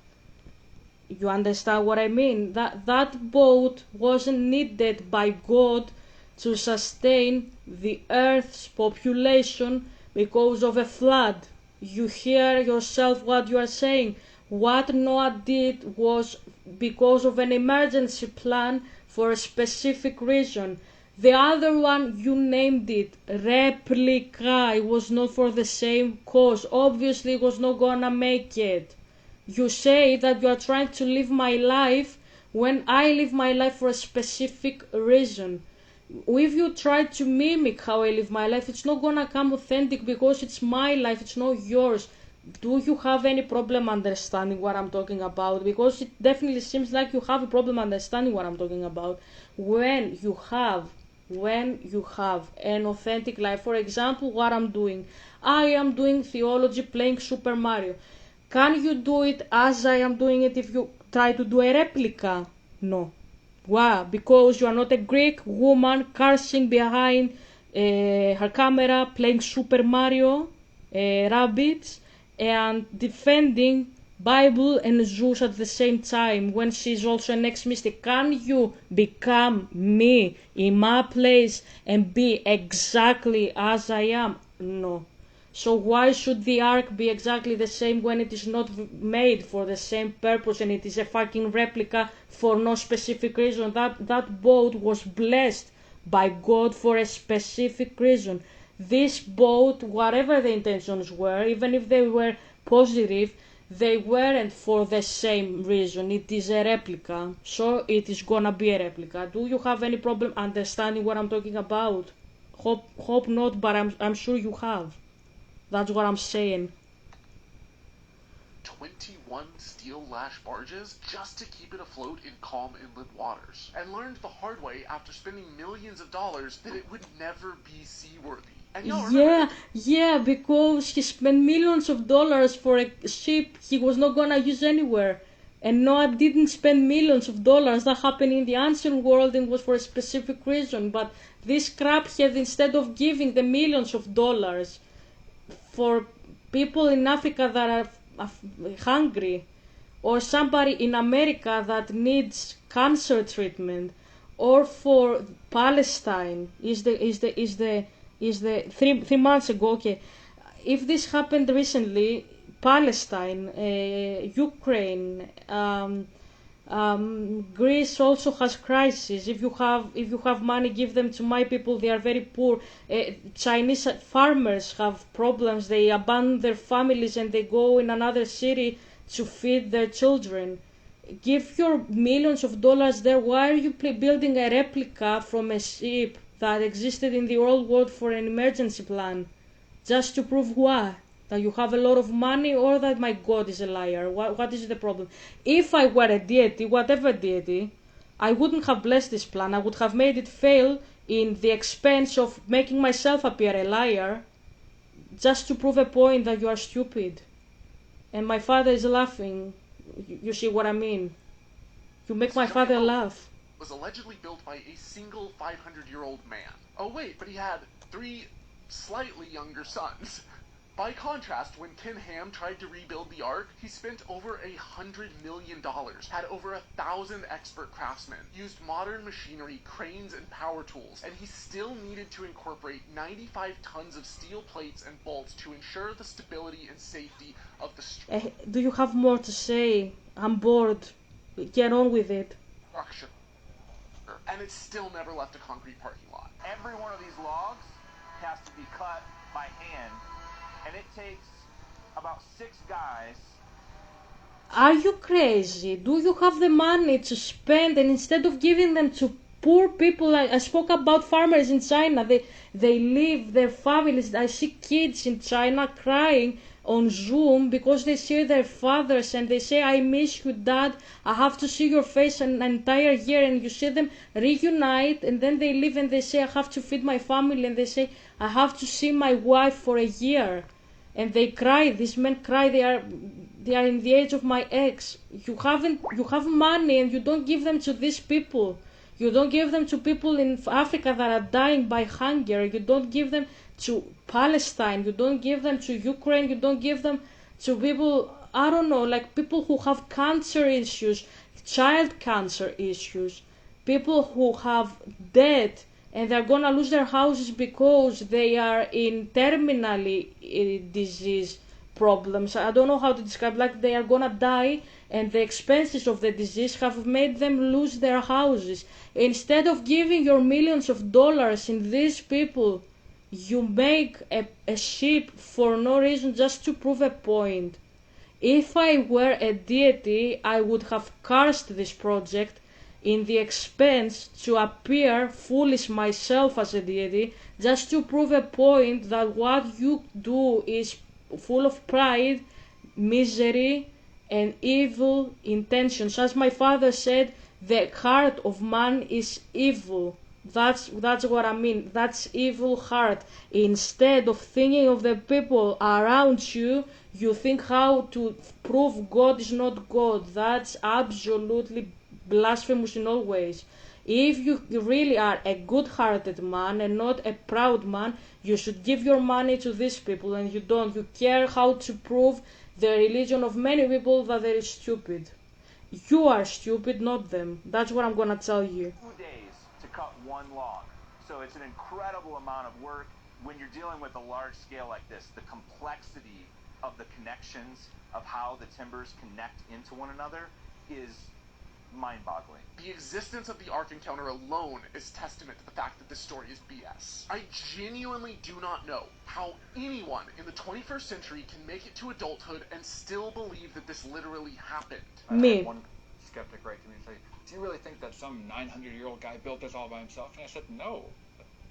You understand what I mean? That boat wasn't needed by God to sustain the earth's population because of a flood. You hear yourself what you are saying. What Noah did was because of an emergency plan for a specific reason. The other one, you named it, replica. It was not for the same cause. Obviously, it was not gonna make it. You say that you are trying to live my life when I live my life for a specific reason. If you try to mimic how I live my life, it's not gonna come authentic because it's my life, it's not yours. Do you have any problem understanding what I'm talking about? Because it definitely seems like you have a problem understanding what I'm talking about. When you have an authentic life, for example, what I'm doing, I am doing theology playing Super Mario. Can you do it as I am doing it if you try to do a replica? No. Why? Because you are not a Greek woman cursing behind her camera playing Super Mario, Rabbids, and defending Bible and Zeus at the same time when she's also an ex-mystic. Can you become me in my place and be exactly as I am? No. So why should the ark be exactly the same when it is not made for the same purpose and it is a fucking replica for no specific reason? That boat was blessed by God for a specific reason. This boat, whatever the intentions were, even if they were positive, they weren't for the same reason. It is a replica, so it is gonna be a replica. Do you have any problem understanding what I'm talking about? Hope not, but I'm sure you have. That's what I'm saying. 21 steel lash barges just to keep it afloat in calm inland waters, and learned the hard way after spending millions of dollars that it would never be seaworthy. And Yeah, because he spent millions of dollars for a ship he was not gonna use anywhere. And Noah didn't spend millions of dollars. That happened in the ancient world and was for a specific reason. But this craphead, instead of giving the millions of dollars for people in Africa that are hungry, or somebody in America that needs cancer treatment, or for Palestine, is the 3 months ago. Okay, if this happened recently, Palestine, Ukraine, Greece also has crisis. If you have money, give them to my people. They are very poor. Chinese farmers have problems. They abandon their families and they go in another city to feed their children. Give your millions of dollars there. Why are you building a replica from a ship that existed in the old world for an emergency plan? Just to prove what? That you have a lot of money, or that my God is a liar? What is the problem? If I were a deity, whatever deity, I wouldn't have blessed this plan. I would have made it fail in the expense of making myself appear a liar, just to prove a point that you are stupid. And my father is laughing. You see what I mean? You make my father laugh. Was allegedly built by a single 500-year-old man. Oh wait, but he had 3 slightly younger sons. By contrast, when Ken Ham tried to rebuild the Ark, he spent over $100 million, had over 1,000 expert craftsmen, used modern machinery, cranes, and power tools, and he still needed to incorporate 95 tons of steel plates and bolts to ensure the stability and safety of the Do you have more to say? I'm bored. Get on with it. structure. And it still never left a concrete parking lot. Every one of these logs has to be cut by hand, and it takes about 6 guys. Are you crazy? Do you have the money to spend, and instead of giving them to poor people, I spoke about farmers in China, they leave their families. I see kids in China crying on Zoom because they see their fathers and they say, I miss you, Dad, I have to see your face an entire year. And you see them reunite, and then they leave and they say, I have to feed my family, and they say, I have to see my wife for a year. And they cry, these men cry, they are in the age of my ex. You have money and you don't give them to these people. You don't give them to people in Africa that are dying by hunger. You don't give them to Palestine. You don't give them to Ukraine. You don't give them to people, I don't know, like people who have cancer issues, child cancer issues, people who have debt and they're gonna lose their houses because they are in terminally disease problems. I don't know how to describe, like they are gonna die and the expenses of the disease have made them lose their houses. Instead of giving your millions of dollars in these people, you make a ship for no reason, just to prove a point. If I were a deity, I would have cursed this project in the expense to appear foolish myself as a deity, just to prove a point that what you do is full of pride, misery, and evil intentions. As my father said, the heart of man is evil. That's what I mean. That's evil heart. Instead of thinking of the people around you, you think how to prove God is not God. That's absolutely blasphemous in all ways. If you really are a good-hearted man and not a proud man, you should give your money to these people, and you don't. You care how to prove the religion of many people that they're stupid. You are stupid, not them. That's what I'm gonna tell you. 2 days to cut 1 log. So it's an incredible amount of work when you're dealing with a large scale like this. The complexity of the connections of how the timbers connect into one another is mind-boggling. The existence of the Ark encounter alone is testament to the fact that this story is BS. I genuinely do not know how anyone in the 21st century can make it to adulthood and still believe that this literally happened. I Me. had one skeptic write to me and say, do you really think that some 900-year-old guy built this all by himself? And I said, no.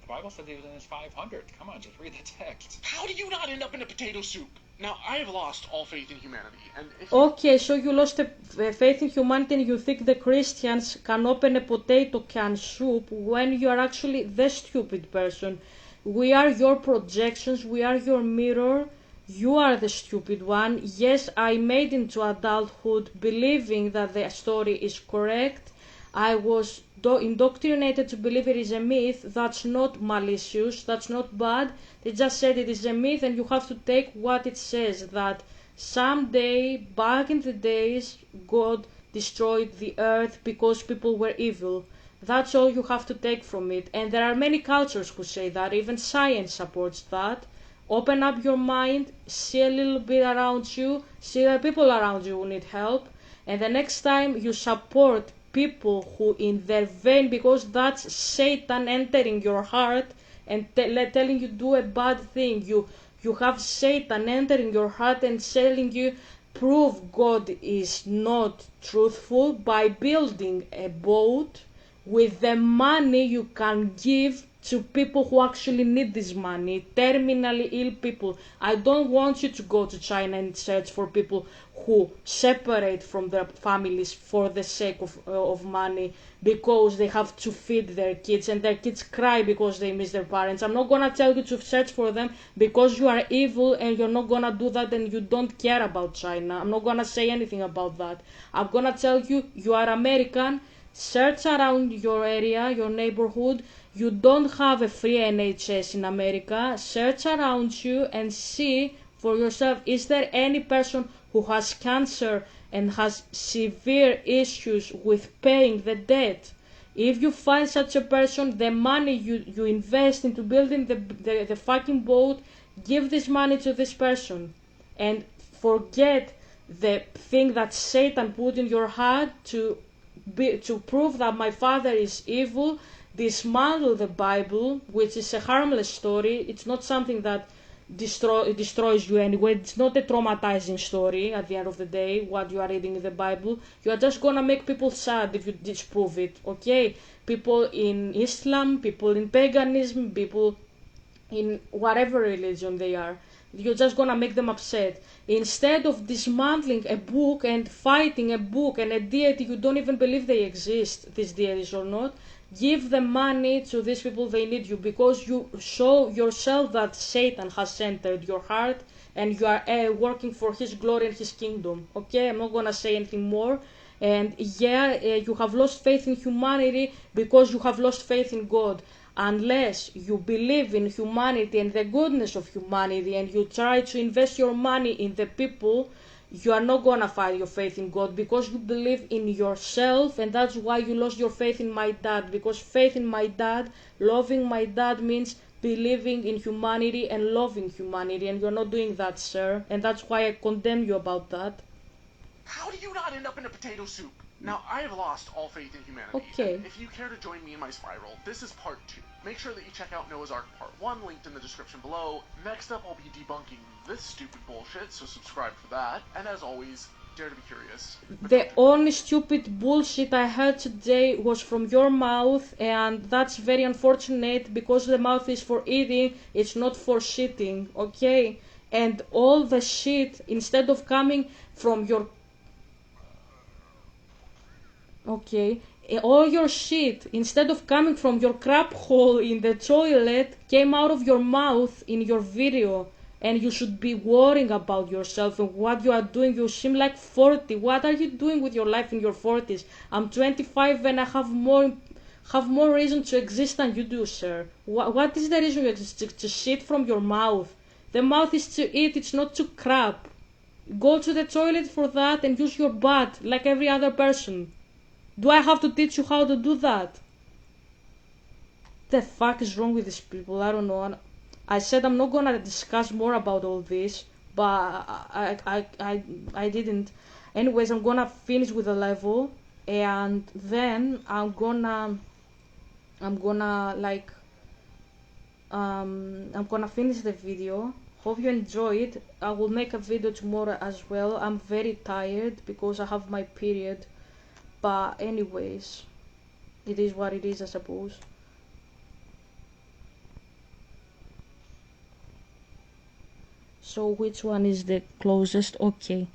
The Bible says he was in his 500. Come on, just read the text. How do you not end up in a potato soup? Now, I have lost all faith in humanity, and if Okay, so you lost faith in humanity and you think the Christians can open a potato can soup when you are actually the stupid person. We are your projections, we are your mirror, you are the stupid one. Yes, I made into adulthood believing that the story is correct. I was indoctrinated to believe it is a myth. That's not malicious, that's not bad. They just said it is a myth and you have to take what it says, that someday, back in the days, God destroyed the earth because people were evil. That's all you have to take from it. And there are many cultures who say that, even science supports that. Open up your mind, see a little bit around you, see that people around you who need help, and the next time you support people who in their vein, because that's Satan entering your heart and telling you do a bad thing. You have Satan entering your heart and telling you prove God is not truthful by building a boat with the money you can give to people who actually need this money, terminally ill people. I don't want you to go to China and search for people who separate from their families for the sake of money, because they have to feed their kids and their kids cry because they miss their parents. I'm not gonna tell you to search for them because you are evil and you're not gonna do that and you don't care about China. I'm not gonna say anything about that. I'm gonna tell you, you are American, search around your area, your neighborhood. You don't have a free NHS in America. Search around you and see for yourself, is there any person who has cancer and has severe issues with paying the debt? If you find such a person, the money you invest into building the fucking boat, give this money to this person. And forget the thing that Satan put in your heart to prove that my father is evil. Dismantle the Bible, which is a harmless story. It's not something that destroys you anyway. It's not a traumatizing story at the end of the day, what you are reading in the Bible. You are just gonna make people sad if you disprove it, okay? People in Islam, people in paganism, people in whatever religion they are. You're just gonna make them upset. Instead of dismantling a book and fighting a book and a deity you don't even believe they exist, these deities or not, give the money to these people, they need you, because you show yourself that Satan has entered your heart and you are working for his glory and his kingdom. Okay, I'm not gonna say anything more. And yeah, you have lost faith in humanity because you have lost faith in God. Unless you believe in humanity and the goodness of humanity and you try to invest your money in the people, you are not gonna find your faith in God, because you believe in yourself. And that's why you lost your faith in my dad, because faith in my dad, loving my dad, means believing in humanity and loving humanity, and you're not doing that, sir, and that's why I condemn you about that. how do you not end up in a potato soup? Now, I have lost all faith in humanity. Okay. And if you care to join me in my spiral, this is part 2. Make sure that you check out Noah's Ark part 1, linked in the description below. Next up, I'll be debunking this stupid bullshit, so subscribe for that. And as always, dare to be curious. The only stupid bullshit I heard today was from your mouth, and that's very unfortunate, because the mouth is for eating, it's not for shitting, okay? And all the shit, instead of coming from your... Okay, all your shit, instead of coming from your crap hole in the toilet, came out of your mouth in your video. And you should be worrying about yourself and what you are doing. You seem like 40. What are you doing with your life in your 40s? I'm 25 and I have more reason to exist than you do, sir. What is the reason you exist? To shit from your mouth. The mouth is to eat, it's not to crap. Go to the toilet for that and use your butt like every other person. Do I have to teach you how to do that? The fuck is wrong with these people? I don't know. I said I'm not gonna discuss more about all this, but I didn't. Anyways, I'm gonna finish with the level. and then I'm gonna like I'm gonna finish the video. Hope you enjoyed. I will make a video tomorrow as well. I'm very tired because I have my period, but anyways, it is what it is, I suppose. So which one is the closest? Okay.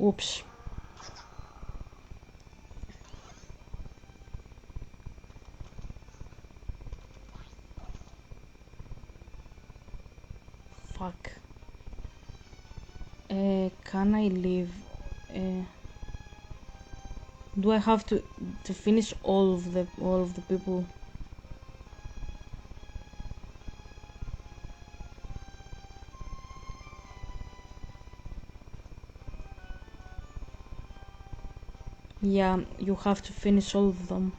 Oops. Fuck. Can I leave? Do I have to finish all of the people? Yeah, you have to finish all of them.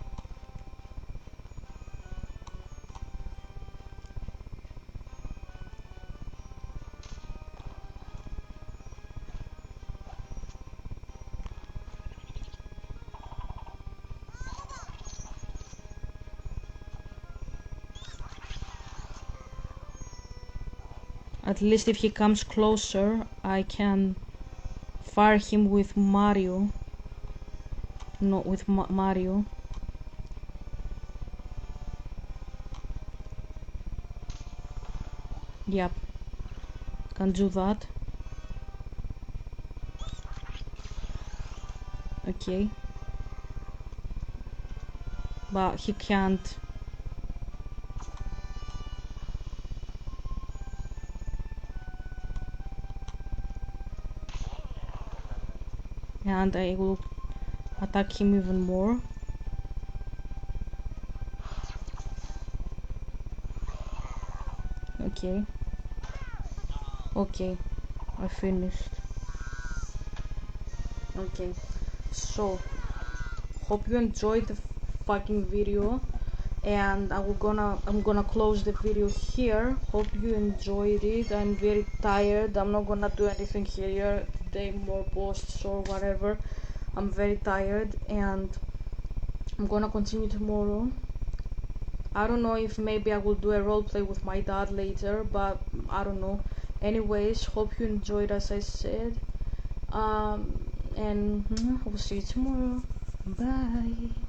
At least if he comes closer, I can fire him with Mario. Not with Mario. Yep. Can do that. Okay. But he can't. And I will attack him even more. Okay. Okay. I finished. Okay. So, hope you enjoyed the fucking video. And I'm gonna close the video here. Hope you enjoyed it. I'm very tired. I'm not gonna do anything here today, more posts or whatever. I'm very tired and I'm gonna continue tomorrow. I don't know if maybe I will do a roleplay with my dad later, but I don't know. Anyways, hope you enjoyed, as I said. And I will see you tomorrow. Bye.